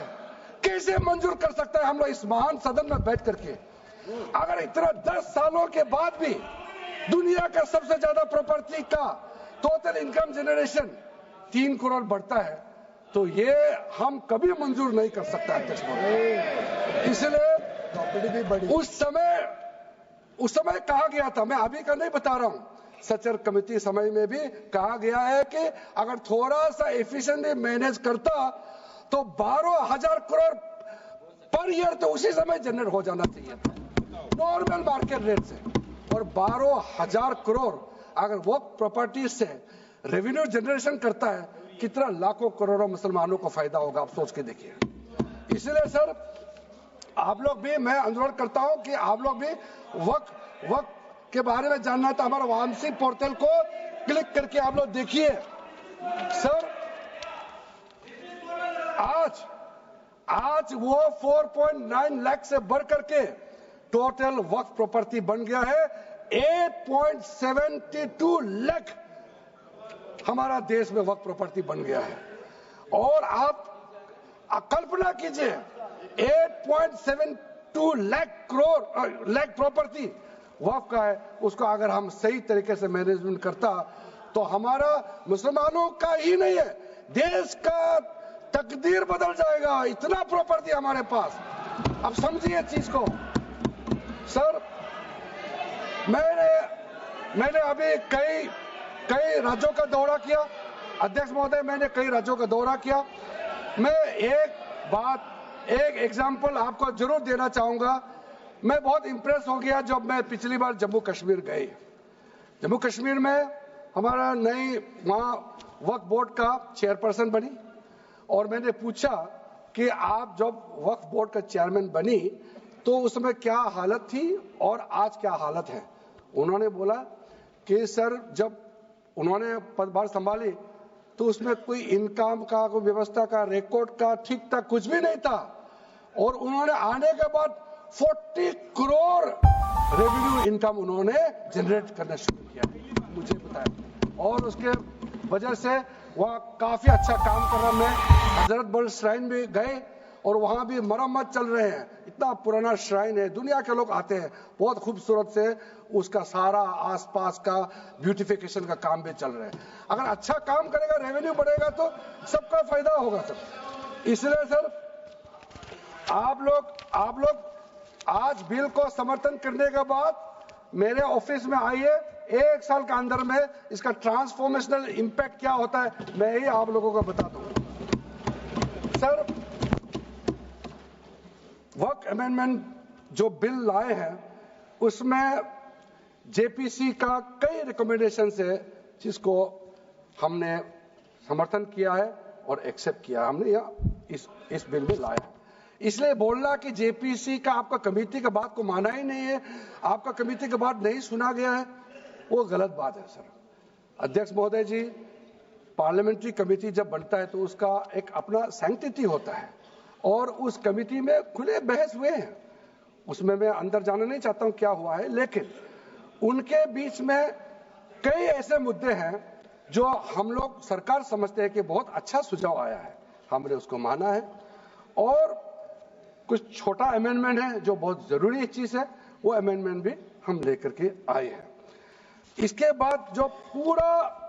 कैसे मंजूर कर सकता है हम लोग इस महान सदन में बैठ करके? अगर इतना 10 सालों के बाद भी दुनिया का सबसे ज्यादा प्रॉपर्टी का टोटल इनकम जनरेशन 3 करोड़ बढ़ता है, तो ये हम कभी मंजूर नहीं कर सकता अध्यक्ष महोदय। इसलिए उस समय कहा गया था, मैं अभी का नहीं बता रहा हूं, सचर कमेटी समय में भी कहा गया है कि अगर थोड़ा सा एफिशिएंटली मैनेज करता तो 12,000 करोड़ पर ईयर तो उसी समय जनरेट हो जाना चाहिए था नॉर्मल मार्केट रेट से। और 12,000 करोड़ अगर वो प्रॉपर्टी से रेवेन्यू जनरेशन करता है, कितना लाखों करोड़ों मुसलमानों को फायदा होगा, आप सोच के देखिए। इसलिए सर, आप लोग भी, मैं अनुरोध करता हूं कि आप लोग भी वक्फ के बारे में जानना है तो हमारा वामसी पोर्टल को क्लिक करके आप लोग देखिए। सर, आज वो 4.9 लाख से बढ़ करके टोटल वक्फ प्रॉपर्टी बन गया है 8.72 लाख हमारा देश में वक्फ प्रॉपर्टी बन गया है। और आप कल्पना कीजिए 8.72 लाख प्रॉपर्टी वक्फ का है, उसको अगर हम सही तरीके से मैनेजमेंट करता तो हमारा मुसलमानों का ही नहीं है देश का तकदीर बदल जाएगा। इतना प्रॉपर्टी हमारे पास। अब समझिए चीज को सर। मैंने अभी कई राज्यों का दौरा किया अध्यक्ष महोदय, मैंने कई राज्यों का दौरा किया। मैं एक एग्जांपल आपको जरूर देना चाहूंगा। मैं बहुत इंप्रेस हो गया जब मैं पिछली बार जम्मू कश्मीर गई। जम्मू कश्मीर में हमारा नई वहां वक्फ बोर्ड का चेयरपर्सन बनी और मैंने पूछा कि आप जब वक्फ बोर्ड का चेयरमैन बनी तो उसमें क्या हालत थी और आज क्या हालत है। उन्होंने बोला कि सर जब उन्होंने पदभार संभाली तो उसमें कोई इनकम का, कोई व्यवस्था का, रिकॉर्ड का ठीक ठाक कुछ भी नहीं था। और उन्होंने आने के बाद 40 करोड़ रेवेन्यू इनकम उन्होंने जनरेट करना शुरू किया, मुझे बताया। और उसके वजह से वह काफी अच्छा काम कर रहा। मैं हजरत बल श्राइन भी गए और वहां भी मरम्मत चल रहे हैं। इतना पुराना श्राइन है, दुनिया के लोग आते हैं, बहुत खूबसूरत से उसका सारा आसपास का ब्यूटिफिकेशन का काम भी चल रहा है। अगर अच्छा काम करेगा, रेवेन्यू बढ़ेगा तो सबका फायदा होगा सर। इसलिए सर आप लोग आज बिल को समर्थन करने के बाद मेरे ऑफिस में आइए, 1 साल के अंदर में इसका ट्रांसफॉर्मेशनल इंपैक्ट क्या होता है मैं ही आप लोगों को बता दूंगा। सर वक्फ अमेंडमेंट जो बिल लाए हैं उसमें जेपीसी का कई रिकमेंडेशन है जिसको हमने समर्थन किया है और एक्सेप्ट किया। हमने यह इस बिल में लाया। इसलिए बोलना कि जेपीसी का आपका कमेटी का बात को माना ही नहीं है, आपका कमेटी का बात नहीं सुना गया है, वो गलत बात है सर। अध्यक्ष महोदय जी, पार्लियामेंट्री कमेटी जब बनता है तो उसका एक अपना सैंक्टिटी होता है और उस कमेटी में खुले बहस हुए हैं। उसमें मैं अंदर जाना नहीं चाहता हूं क्या हुआ है, लेकिन उनके बीच में कई ऐसे मुद्दे हैं जो हम लोग सरकार समझते हैं कि बहुत अच्छा सुझाव आया है, हमने उसको माना है। और कुछ छोटा अमेंडमेंट है जो बहुत जरूरी चीज है, वो अमेंडमेंट भी हम लेकर के आए हैं। इसके बाद जो पूरा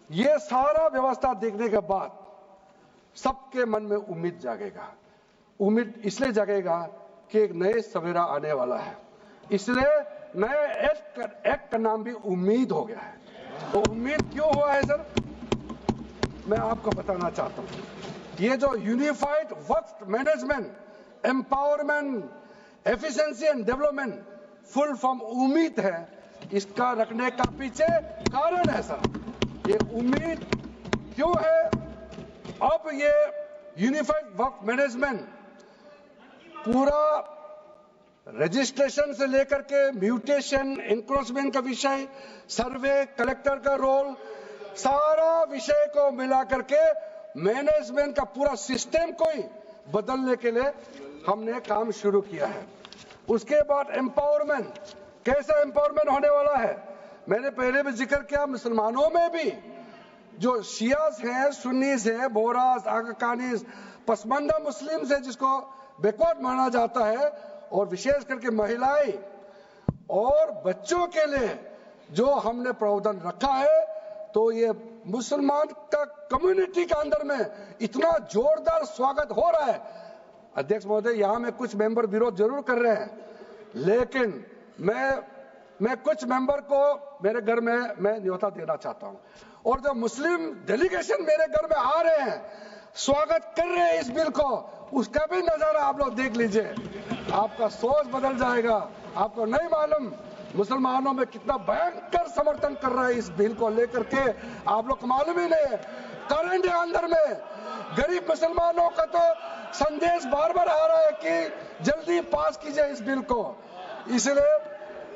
ये सारा व्यवस्था देखने के बाद सबके मन में उम्मीद जागेगा। उम्मीद इसलिए जागेगा कि एक नए सवेरा आने वाला है, इसलिए नए एक्ट का नाम भी उम्मीद हो गया है। तो उम्मीद क्यों हुआ है सर, मैं आपको बताना चाहता हूं। ये जो unified Waqf management, empowerment, efficiency and development, full form उम्मीद है, इसका रखने का पीछे कारण है सर। ये उम्मीद क्यों है? अब ये यूनिफाइड वक्फ मैनेजमेंट पूरा रजिस्ट्रेशन से लेकर के म्यूटेशन, इंक्रोचमेंट का विषय, सर्वे, कलेक्टर का रोल, सारा विषय को मिला करके मैनेजमेंट का पूरा सिस्टम को ही बदलने के लिए हमने काम शुरू किया है। उसके बाद एम्पावरमेंट, कैसा एम्पावरमेंट होने वाला है? मैंने पहले भी जिक्र किया, मुसलमानों में भी जो शियास हैं, सुन्नीस हैं, बोरास, आगाकानीस, पसमानदा मुस्लिम्स है जिसको बैकवर्ड माना जाता है, और विशेष करके महिलाएं और बच्चों के लिए जो हमने प्रावधान रखा है, तो ये मुसलमान का कम्युनिटी के अंदर में इतना जोरदार स्वागत हो रहा है। अध्यक्ष महोदय, यहां में कुछ मेंबर विरोध जरूर कर रहे हैं, लेकिन मैं कुछ मेंबर को मेरे घर में मैं न्योता देना चाहता हूं। और जो मुस्लिम डेलीगेशन मेरे घर में आ रहे हैं, स्वागत कर रहे हैं इस बिल को, उसका भी नजारा आप लोग देख लीजिए। आपका सोच बदल जाएगा। आपको नहीं मालूम मुसलमानों में कितना भयंकर समर्थन कर रहा है इस बिल को लेकर के, आप लोग को मालूम ही नहीं है। करंट अंदर में गरीब मुसलमानों का तो संदेश बार बार आ रहा है कि जल्दी पास कीजिए इस बिल को। इसलिए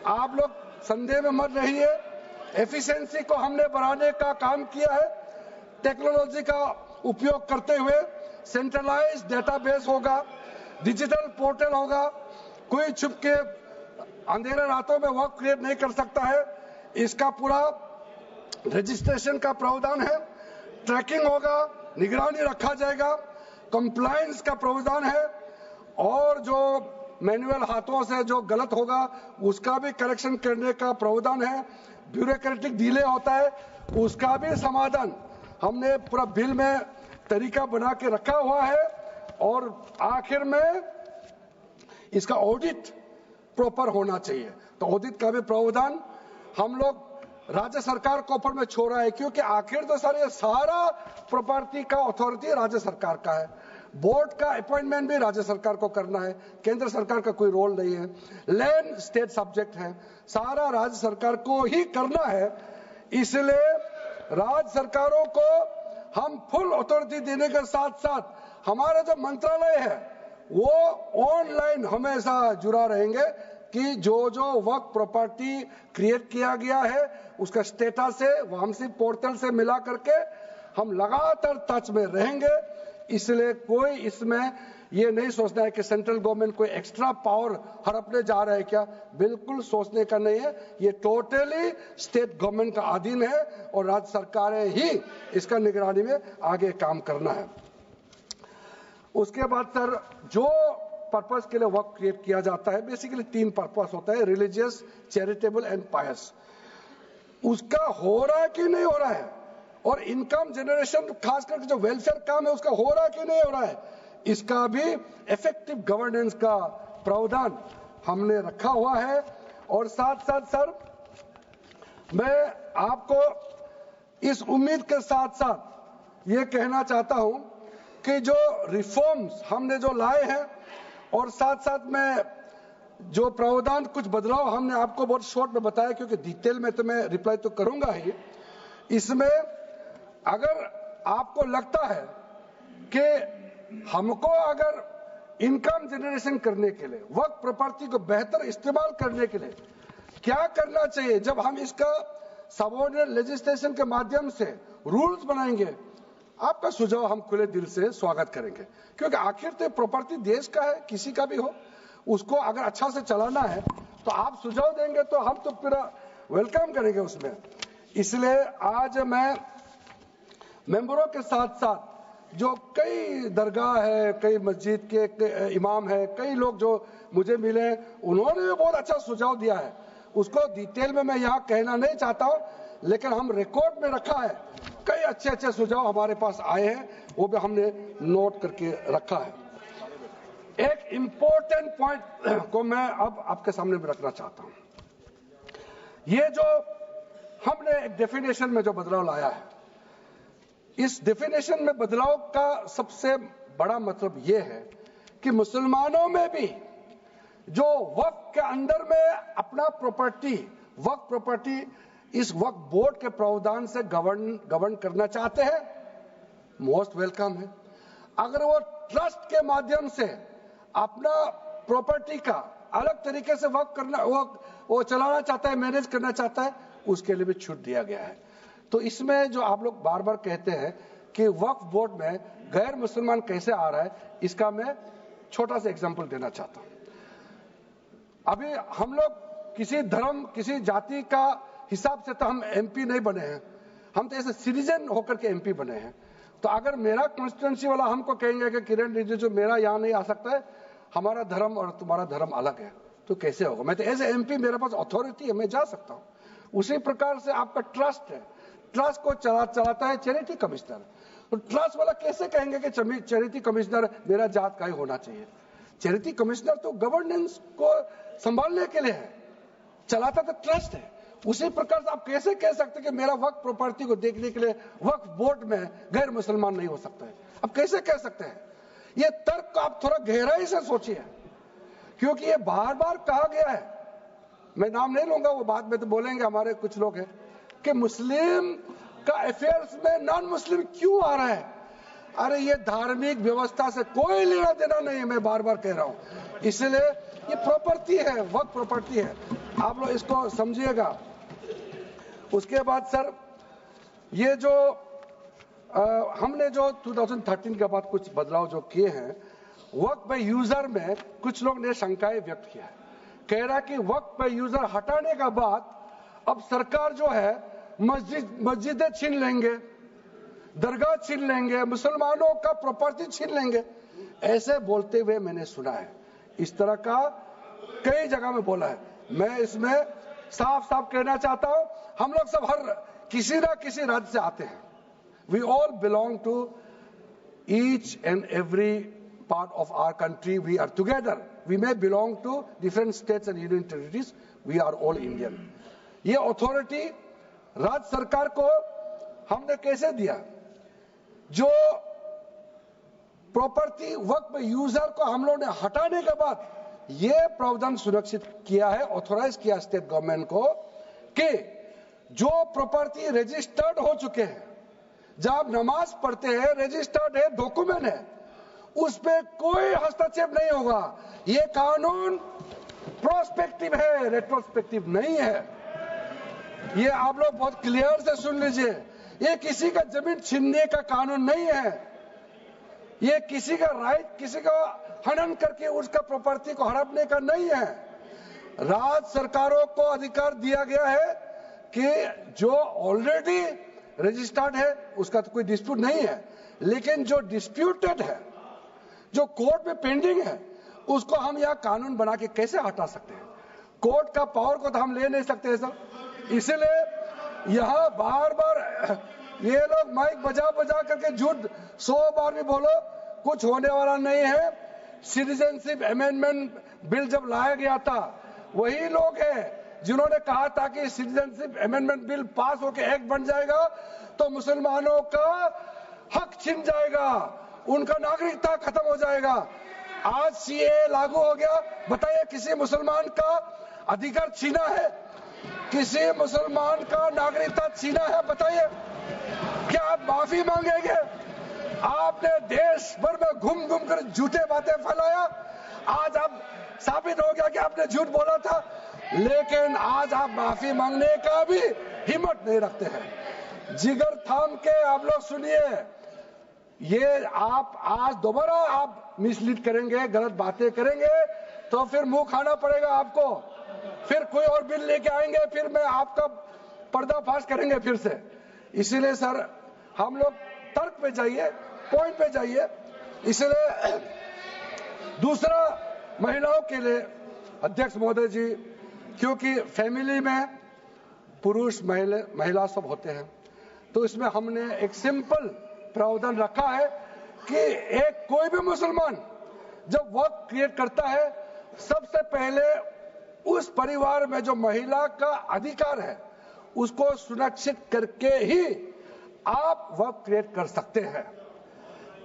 आप लोग संदेह में मत रहिए। एफिशिएंसी को हमने बढ़ाने का काम किया है, टेक्नोलॉजी का उपयोग करते हुए सेंट्रलाइज्ड डेटाबेस होगा, डिजिटल पोर्टल होगा, कोई छुप के अंधेरे रातों में वक्त क्रिएट नहीं कर सकता है। इसका पूरा रजिस्ट्रेशन का प्रावधान है, ट्रैकिंग होगा, निगरानी रखा जाएगा, कंप्लायंस का प्रावधान है और जो मैनुअल हाथों से जो गलत होगा उसका भी करेक्शन करने का प्रावधान है। ब्यूरोक्रेटिक डिले होता है उसका भी समाधान हमने पूरा बिल में तरीका बना के रखा हुआ है और आखिर में इसका ऑडिट प्रॉपर होना चाहिए। तो ऑडिट का भी प्रावधान हम लोग राज्य सरकार को ऊपर में छोड़ा है, क्योंकि आखिर तो सर ये सारा प्रॉपर्टी का अथॉरिटी राज्य सरकार का है। बोर्ड का अपॉइंटमेंट भी राज्य सरकार को करना है, केंद्र सरकार का कोई रोल नहीं है। लैंड स्टेट सब्जेक्ट है, सारा राज्य सरकार को ही करना है। इसलिए राज्य सरकारों को हम फुल अथॉरिटी देने के साथ साथ हमारा जो मंत्रालय है वो ऑनलाइन हमेशा जुड़ा रहेंगे कि जो वक्त प्रॉपर्टी क्रिएट किया गया है उसका स्टेटस है वामसी पोर्टल से मिला करके हम लगातार टच में रहेंगे। इसलिए कोई इसमें ये नहीं सोचना है कि सेंट्रल गवर्नमेंट कोई एक्स्ट्रा पावर हड़पने जा रहा है क्या, बिल्कुल सोचने का नहीं है। ये टोटली स्टेट गवर्नमेंट का अधीन है और राज्य सरकारें ही इसका निगरानी में आगे काम करना है। उसके बाद सर जो पर्पस के लिए वर्क क्रिएट किया जाता है, बेसिकली 3 पर्पस होता है, रिलीजियस, चैरिटेबल एंड पायस। उसका हो रहा है कि नहीं हो रहा है और इनकम जनरेशन खास करके जो वेलफेयर काम है उसका हो रहा है कि नहीं हो रहा है, इसका भी इफेक्टिव गवर्नेंस का प्रावधान हमने रखा हुआ है। और साथ साथ सर मैं आपको इस उम्मीद के साथ साथ ये कहना चाहता हूं कि जो रिफॉर्म्स हमने जो लाए हैं और साथ साथ में जो प्रावधान कुछ बदलाव हमने आपको बहुत शॉर्ट में बताया, क्योंकि डिटेल में तो मैं रिप्लाई तो करूंगा ही। इसमें अगर आपको लगता है कि हमको अगर इनकम जनरेशन करने के लिए वक्त प्रॉपर्टी को बेहतर इस्तेमाल करने के लिए क्या करना चाहिए, जब हम इसका सबऑर्डिनेट लेजिस्लेशन के माध्यम से रूल्स बनाएंगे, आपका सुझाव हम खुले दिल से स्वागत करेंगे। क्योंकि आखिर तो प्रॉपर्टी देश का है, किसी का भी हो, उसको अगर अच्छा से चलाना है तो आप सुझाव देंगे तो हम तो पूरा वेलकम करेंगे उसमें। इसलिए आज मैं मेंबरों के साथ साथ जो कई दरगाह है, कई मस्जिद के इमाम है, कई लोग जो मुझे मिले उन्होंने भी बहुत अच्छा सुझाव दिया है। उसको डिटेल में मैं यहाँ कहना नहीं चाहता हूँ, लेकिन हम रिकॉर्ड में रखा है। कई अच्छे अच्छे सुझाव हमारे पास आए हैं, वो भी हमने नोट करके रखा है। एक इंपॉर्टेंट पॉइंट को मैं अब आपके सामने भी रखना चाहता हूं। ये जो हमने एक डेफिनेशन में जो बदलाव लाया है, इस डेफिनेशन में बदलाव का सबसे बड़ा मतलब ये है कि मुसलमानों में भी जो वक्फ के अंदर में अपना प्रॉपर्टी, वक्फ प्रॉपर्टी इस वक्फ बोर्ड के प्रावधान से गवर्न करना चाहते हैं, मोस्ट वेलकम है। अगर वो ट्रस्ट के माध्यम से अपना प्रॉपर्टी का अलग तरीके से वर्क करना वो चलाना चाहता है, मैनेज करना चाहता है, उसके लिए भी छूट दिया गया है। तो इसमें जो आप लोग बार बार कहते हैं कि वक्फ बोर्ड में गैर मुसलमान कैसे आ रहा है, इसका मैं छोटा सा एग्जांपल देना चाहता हूं। अभी हम लोग किसी धर्म, किसी जाति का हिसाब से तो हम एमपी नहीं बने हैं, हम तो ऐसे सिटीजन होकर के एमपी बने हैं। तो अगर मेरा कॉन्स्टिट्यूंसी वाला हमको कहेंगे कि किरण रिजिजू मेरा यहाँ नहीं आ सकता है, हमारा धर्म और तुम्हारा धर्म अलग है, तो कैसे होगा? मैं तो एज ए एमपी मेरे पास अथॉरिटी है, मैं जा सकता हूँ। उसी प्रकार से आपका ट्रस्ट है, ट्रस्ट को चलाता है चैरिटी कमिश्नर। तो ट्रस्ट वाला कैसे कहेंगे कि चैरिटी कमिश्नर मेरा जात का ही होना चाहिए? चैरिटी कमिश्नर तो गवर्नेंस को संभालने के लिए है, चलाता तो ट्रस्ट है। उसी प्रकार से आप कैसे कह सकते कि मेरा वक्फ प्रॉपर्टी को देखने के लिए वक्फ बोर्ड में गैर मुसलमान नहीं हो सकता है? आप कैसे कह सकते हैं? ये तर्क को आप थोड़ा गहराई से सोचिए, क्योंकि ये बार बार कहा गया है, मैं नाम नहीं लूंगा, वो बाद में तो बोलेंगे हमारे कुछ लोग हैं कि मुस्लिम का अफेयर्स में नॉन मुस्लिम क्यों आ रहा है। अरे ये धार्मिक व्यवस्था से कोई लेना देना नहीं है, मैं बार बार कह रहा हूं। इसलिए ये प्रॉपर्टी है, वक्फ प्रॉपर्टी है, आप लोग इसको समझिएगा। उसके बाद सर ये जो हमने जो 2013 के बाद कुछ बदलाव जो किए हैं, वक्त बाय यूजर में कुछ लोग ने शंकाएं व्यक्त किया है, कह रहा कि वक्त बाय यूजर हटाने के बाद अब सरकार जो है मस्जिदें छीन लेंगे, दरगाह छीन लेंगे, मुसलमानों का प्रॉपर्टी छीन लेंगे, ऐसे बोलते हुए मैंने सुना है। इस तरह का कई जगह में बोला है। मैं इसमें साफ साफ कहना चाहता हूं, हम लोग सब हर किसी ना किसी राज्य से आते हैं। We all belong to each and every part of our country. We are together. We may belong to different states and union territories. We are all Indian. ये अथॉरिटी राज्य सरकार को हमने कैसे दिया? जो प्रॉपर्टी वक्त में यूजर को हम लोगों ने हटाने के बाद ये प्रावधान सुरक्षित किया है, ऑथोराइज किया स्टेट गवर्नमेंट को कि जो प्रॉपर्टी रजिस्टर्ड हो चुके हैं, जब आप नमाज पढ़ते हैं, रजिस्टर्ड है, डॉक्यूमेंट है, उस पे कोई हस्तक्षेप नहीं होगा। ये कानून प्रोस्पेक्टिव है, रेट्रोस्पेक्टिव नहीं है। ये आप लोग बहुत क्लियर से सुन लीजिए, ये किसी का जमीन छीनने का कानून नहीं है। ये किसी का राइट, किसी का हनन करके उसका प्रॉपर्टी को हड़पने का नहीं है। राज्य सरकारों को अधिकार दिया गया है कि जो ऑलरेडी रजिस्टर्ड है उसका तो कोई डिस्प्यूट नहीं है, लेकिन जो डिस्प्यूटेड है, जो कोर्ट में पेंडिंग है, उसको हम यह कानून बना के कैसे हटा सकते हैं? कोर्ट का पावर को तो हम ले नहीं सकते सर। इसलिए यहां बार बार ये लोग माइक बजा बजा करके झूठ 100 बार भी बोलो, कुछ होने वाला नहीं है। सिटीजनशिप अमेंडमेंट बिल जब लाया गया था, वही लोग हैं जिन्होंने कहा था कि सिटीजनशिप अमेंडमेंट बिल पास होकर एक्ट बन जाएगा तो मुसलमानों का हक छिन जाएगा, उनका नागरिकता खत्म हो जाएगा। आज सीए लागू हो गया, बताइए किसी मुसलमान का अधिकार छीना है? किसी मुसलमान का नागरिकता छीना है? बताइए, क्या आप माफी मांगेंगे? आपने देश भर में घूम घूम कर झूठे बातें फैलाया, आज आप साबित हो गया कि आपने झूठ बोला था, लेकिन आज आप माफी मांगने का भी हिम्मत नहीं रखते हैं। जिगर थाम के आप लोग सुनिए, ये आप आज दोबारा आप मिसलीड करेंगे, गलत बातें करेंगे तो फिर मुंह खाना पड़ेगा आपको। फिर कोई और बिल लेके आएंगे, फिर मैं आपका पर्दाफाश करेंगे फिर से। इसीलिए सर हम लोग तर्क पे जाइए, पॉइंट पे जाइए। इसलिए दूसरा, महिलाओं के लिए अध्यक्ष महोदय जी, क्योंकि फैमिली में पुरुष महिला सब होते हैं, तो इसमें हमने एक सिंपल प्रावधान रखा है कि एक कोई भी मुसलमान जब वर्क क्रिएट करता है, सबसे पहले उस परिवार में जो महिला का अधिकार है उसको सुरक्षित करके ही आप वर्क क्रिएट कर सकते हैं।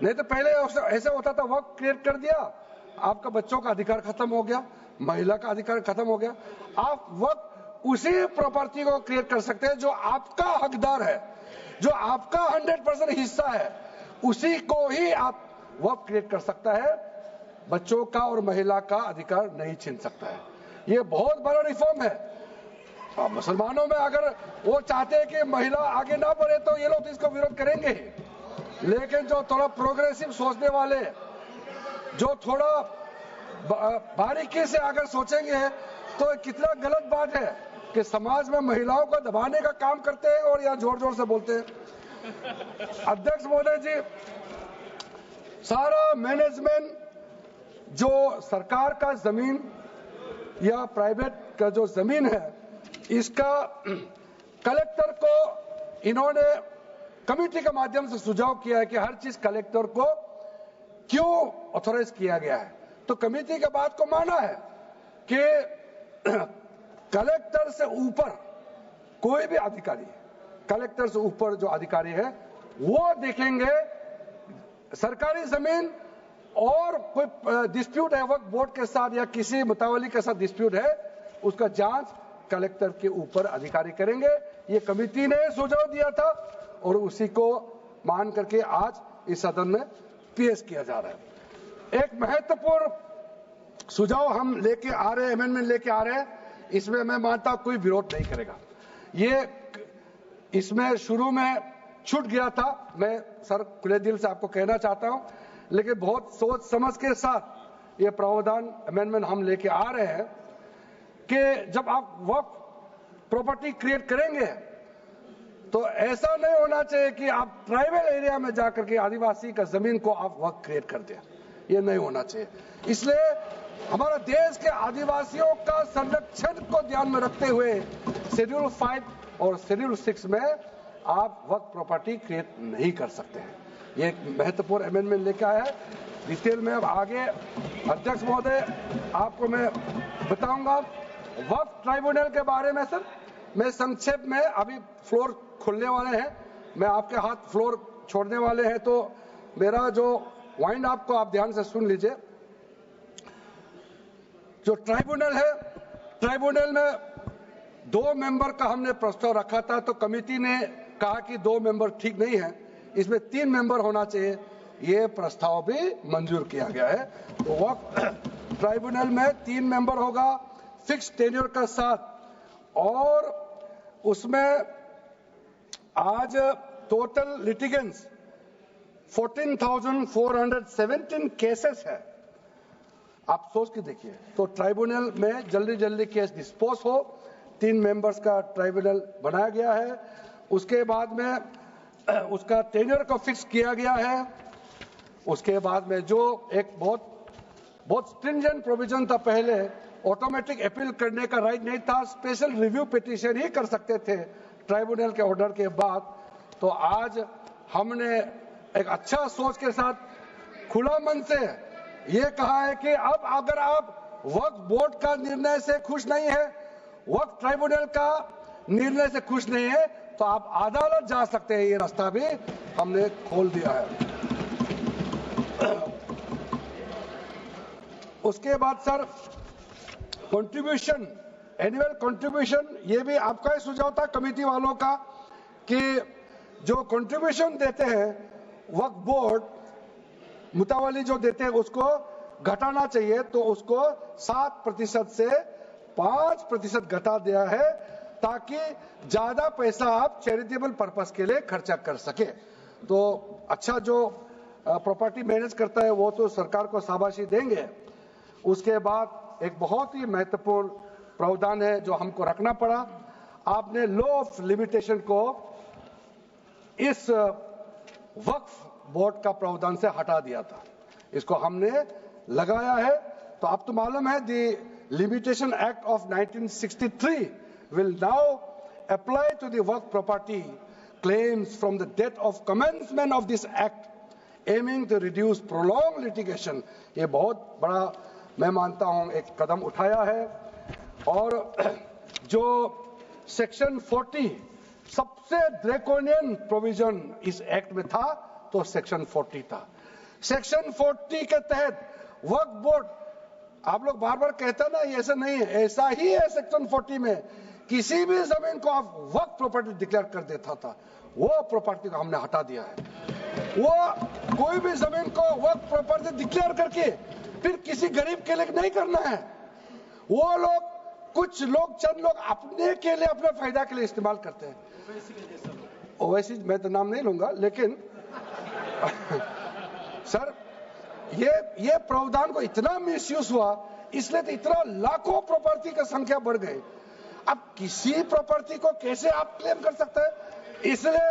नहीं तो पहले ऐसे होता था, वर्क क्रिएट कर दिया, आपका बच्चों का अधिकार खत्म हो गया, महिला का अधिकार खत्म हो गया। आप वर्क उसी प्रॉपर्टी को क्रिएट कर सकते हैं जो आपका हकदार है, जो आपका 100% हिस्सा है, उसी को ही आप वर्क क्रिएट कर सकता है। बच्चों का और महिला का अधिकार नहीं छीन सकता है। ये बहुत बड़ा रिफॉर्म है। मुसलमानों में अगर वो चाहते हैं कि महिला आगे ना बढ़े तो ये लोग इसको विरोध करेंगे, लेकिन जो थोड़ा प्रोग्रेसिव सोचने वाले, जो थोड़ा बारीकी से अगर सोचेंगे तो कितना गलत बात है कि समाज में महिलाओं को दबाने का काम करते हैं और यहाँ जोर जोर से बोलते हैं। अध्यक्ष महोदय जी, सारा मैनेजमेंट जो सरकार का जमीन या प्राइवेट का जो जमीन है, इसका कलेक्टर को इन्होंने कमेटी के माध्यम से सुझाव किया है कि हर चीज कलेक्टर को क्यों ऑथोराइज किया गया है। तो कमेटी के बात को माना है कि कलेक्टर से ऊपर कोई भी अधिकारी, कलेक्टर से ऊपर जो अधिकारी है वो देखेंगे सरकारी जमीन और कोई डिस्प्यूट है वक्फ बोर्ड के साथ या किसी मुतावली के साथ डिस्प्यूट है, उसका जांच कलेक्टर के ऊपर अधिकारी करेंगे। ये कमेटी ने सुझाव दिया था और उसी को मान करके आज इस सदन में पेश किया जा रहा है। एक महत्वपूर्ण सुझाव हम लेके आ रहे हैं, अमेंडमेंट लेके आ रहे हैं, इसमें मैं मानता हूं कोई विरोध नहीं करेगा। ये इसमें शुरू में छूट गया था, मैं सर खुले दिल से आपको कहना चाहता हूं, लेकिन बहुत सोच समझ के साथ ये प्रावधान अमेंडमेंट हम लेके आ रहे हैं कि जब आप वक्फ प्रॉपर्टी क्रिएट करेंगे तो ऐसा नहीं होना चाहिए कि आप ट्राइबल एरिया में जाकर के आदिवासी का जमीन को आप वक्फ क्रिएट कर दें, ये नहीं होना चाहिए। इसलिए हमारा देश के आदिवासियों का संरक्षण को ध्यान में रखते हुए शेड्यूल 5 और शेड्यूल 6 में आप वक्फ प्रॉपर्टी क्रिएट नहीं कर सकते हैं। ये एक महत्वपूर्ण अमेंडमेंट लेकर आया है। डिटेल में अब आगे अध्यक्ष महोदय आपको मैं बताऊंगा। वक्फ ट्राइब्यूनल के बारे में सर मैं संक्षेप में, अभी फ्लोर खुलने वाले हैं, मैं आपके हाथ फ्लोर छोड़ने वाले हैं, तो मेरा जो वाइंड अप को आप ध्यान से सुन लीजिए। जो ट्राइब्यूनल है, ट्राइब्यूनल में 2 मेंबर का हमने प्रस्ताव रखा था, तो कमेटी ने कहा कि 2 मेंबर ठीक नहीं है, इसमें 3 मेंबर होना चाहिए। ये प्रस्ताव भी मंजूर किया गया है। तो वक्फ ट्राइब्यूनल में 3 मेंबर होगा फिक्स टेन्योर का साथ, और उसमें आज टोटल लिटिगेंट्स 14,417 केसेस है। आप सोच के देखिए, तो ट्राइब्यूनल में जल्दी जल्दी केस डिस्पोज हो। 3 मेंबर्स का ट्राइब्यूनल बनाया गया है। उसके बाद में उसका टेन्योर को फिक्स किया गया है। उसके बाद में जो एक बहुत स्ट्रिंजेंट प्रोविजन था, पहले ऑटोमेटिक अपील करने का राइट नहीं था, स्पेशल रिव्यू पिटीशन ही कर सकते थे ट्राइब्यूनल के ऑर्डर के बाद। तो आज हमने एक अच्छा सोच के साथ खुला मन से ये कहा है कि अब अगर आप वक्फ बोर्ड का निर्णय से खुश नहीं है, वक्फ ट्राइब्यूनल का निर्णय से खुश नहीं है, तो आप अदालत जा सकते हैं। ये रास्ता भी हमने खोल दिया है। उसके बाद सर कंट्रीब्यूशन, एनुअल कंट्रीब्यूशन, ये भी आपका ही सुझाव था कमेटी वालों का कि जो कंट्रीब्यूशन देते हैं वक्फ बोर्ड मुतावली जो देते हैं उसको घटाना चाहिए, तो उसको 7% से 5% घटा दिया है, ताकि ज्यादा पैसा आप चैरिटेबल पर्पस के लिए खर्चा कर सके। तो अच्छा जो प्रॉपर्टी मैनेज करता है वो तो सरकार को शाबाशी देंगे। उसके बाद एक बहुत ही महत्वपूर्ण प्रावधान है जो हमको रखना पड़ा, आपने लॉ ऑफ लिमिटेशन को इस वक्फ बोर्ड का प्रावधान से हटा दिया था, इसको हमने लगाया है। तो अब तो मालूम है the limitation act of 1963 will now apply to the work property claims from the date of commencement of this act, aiming to reduce prolonged litigation। ये बहुत बड़ा मैं मानता हूं एक कदम उठाया है। और जो सेक्शन 40 सबसे ड्रैकोनियन प्रोविजन इस एक्ट में था, तो सेक्शन 40 था। सेक्शन 40 के तहत वक्फ बोर्ड, आप लोग बार बार कहते ना ये ऐसा नहीं है, ऐसा ही है। सेक्शन 40 में किसी भी जमीन को आप वक्फ प्रॉपर्टी डिक्लेयर कर देता था, वो प्रॉपर्टी को हमने हटा दिया है। वो कोई भी जमीन को वक्फ प्रॉपर्टी डिक्लेयर करके फिर किसी गरीब के लिए नहीं करना है। वो लोग, कुछ लोग, चंद लोग अपने के लिए, अपने फायदा के लिए इस्तेमाल करते हैं। ओवैसी मैं तो नाम नहीं लूंगा, लेकिन सर ये प्रावधान को इतना मिसयूज हुआ, इसलिए तो इतना लाखों प्रॉपर्टी की संख्या बढ़ गई। अब किसी प्रॉपर्टी को कैसे आप क्लेम कर सकते हैं? इसलिए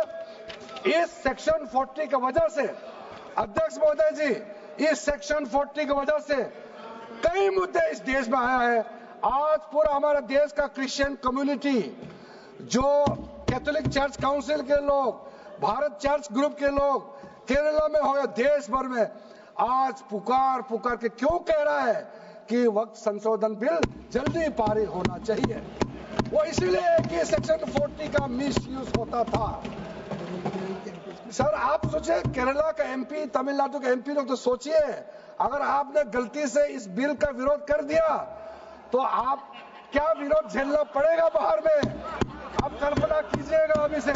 इस सेक्शन 40 की वजह से, अध्यक्ष महोदय जी, इस सेक्शन 40 की वजह से कई मुद्दे इस देश में आया है। आज पूरा हमारा देश का क्रिश्चियन कम्युनिटी, जो कैथोलिक चर्च काउंसिल के लोग, भारत चर्च ग्रुप के लोग, केरला में हो या देश भर में, आज पुकार के क्यों कह रहा है कि वक्त संशोधन बिल जल्दी पारित होना चाहिए। वो इसलिए कि सेक्शन 40 का मिस यूज होता था। सर आप सोचिए, केरला का एमपी, तमिलनाडु का एमपी लोग तो सोचिए, अगर आपने गलती से इस बिल का विरोध कर दिया तो आप क्या विरोध झेलना पड़ेगा बाहर में, आप कल्पना कीजिएगा। अभी से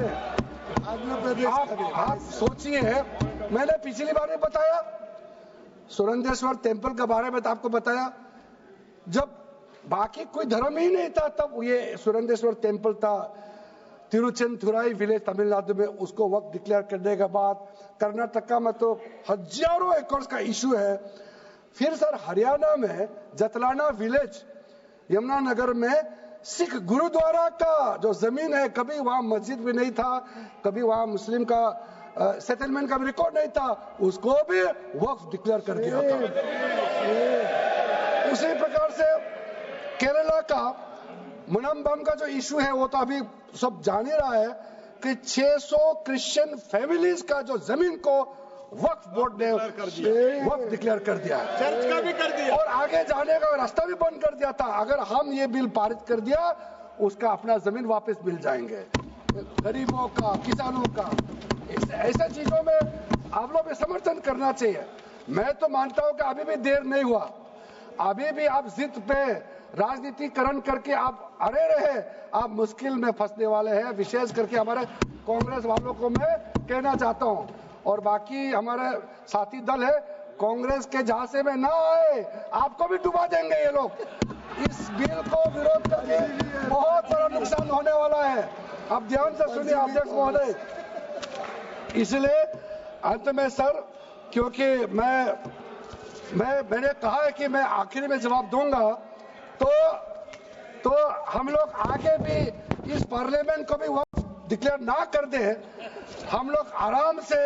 आप सोचिए, मैंने पिछली बार भी बताया सुरेंद्रेश्वर टेम्पल के बारे में, तो आपको बताया जब बाकी कोई धर्म ही नहीं था तब ये सुरेंद्रेश्वर टेम्पल था। तिरुचेंथुराई विलेज तमिलनाडु में उसको वक्त डिक्लेयर करने के बाद कर्नाटका में तो हजारों एकड़ का इशू है। फिर सर हरियाणा में जतलाना विलेज यमुनानगर में सिख गुरुद्वारा का जो जमीन है, कभी वहां मस्जिद भी नहीं था, कभी वहां मुस्लिम का सेटलमेंट का भी रिकॉर्ड नहीं था, उसको भी वक्फ डिक्लेयर कर दिया था। उसी प्रकार से केरला का मुनम्बम का जो इशू है वो तो अभी सब जान ही रहा है कि 600 क्रिश्चियन फैमिलीज का जो जमीन को वक्फ बोर्ड ने वक्फ डिक्लेयर कर दिया है, चर्च का भी कर दिया और आगे जाने का रास्ता भी बंद कर दिया था। अगर हम ये बिल पारित कर दिया, उसका अपना जमीन वापस मिल जाएंगे गरीबों का, किसानों का। ऐसे चीजों में आप लोग भी समर्थन करना चाहिए। मैं तो मानता हूं कि अभी भी देर नहीं हुआ, अभी भी आप जिद पे राजनीतिकरण करके आप अड़े रहे, आप मुश्किल में फंसने वाले हैं। विशेष करके हमारे कांग्रेस वालों को मैं कहना चाहता हूं, और बाकी हमारे साथी दल है, कांग्रेस के झांसे में ना आए, आपको भी डुबा देंगे ये लोग। इस बिल को विरोध करके बहुत बड़ा नुकसान होने वाला है। आप ध्यान से सुनिए अध्यक्ष महोदय। इसलिए अंत में सर, क्योंकि मैंने कहा है कि मैं आखिरी में जवाब दूंगा, तो हम लोग आगे भी इस पार्लियामेंट को भी वक्त डिक्लेयर ना कर दे, हम लोग आराम से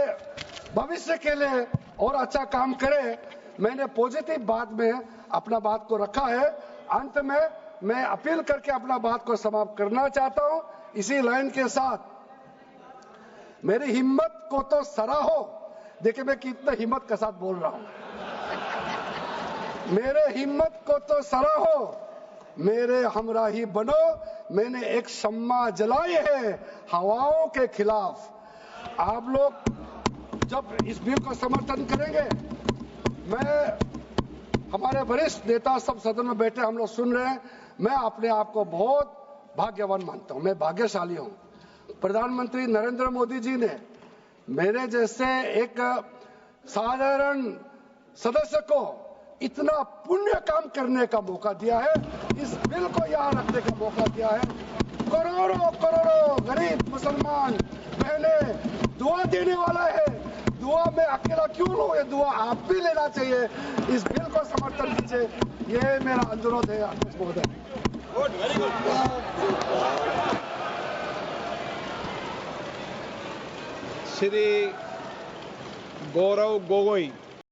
भविष्य के लिए और अच्छा काम करें। मैंने पॉजिटिव बात में अपना बात को रखा है। अंत में मैं अपील करके अपना बात को समाप्त करना चाहता हूं। इसी लाइन के साथ मेरी हिम्मत को तो सराहो। देखिए मैं कितना हिम्मत के साथ बोल रहा हूं। मेरे हिम्मत को तो सराहो, मेरे हमराही बनो। मैंने एक शम्मा जलाई है हवाओं के खिलाफ। आप लोग जब इस बिल को समर्थन करेंगे, मैं हमारे वरिष्ठ नेता सब सदन में बैठे हम लोग सुन रहे हैं, मैं अपने आप को बहुत भाग्यवान मानता हूं, मैं भाग्यशाली हूं। प्रधानमंत्री नरेंद्र मोदी जी ने मेरे जैसे एक साधारण सदस्य को इतना पुण्य काम करने का मौका दिया है, इस बिल को यहाँ रखने का मौका दिया है। करोड़ों करोड़ों गरीब मुसलमान बहने दुआ देने वाला है। दुआ में अकेला क्यों लूं, ये दुआ आप भी लेना चाहिए। इस बिल को समर्थन कीजिए, ये मेरा अनुरोध है अध्यक्ष महोदय। श्री गौरव गोगोई।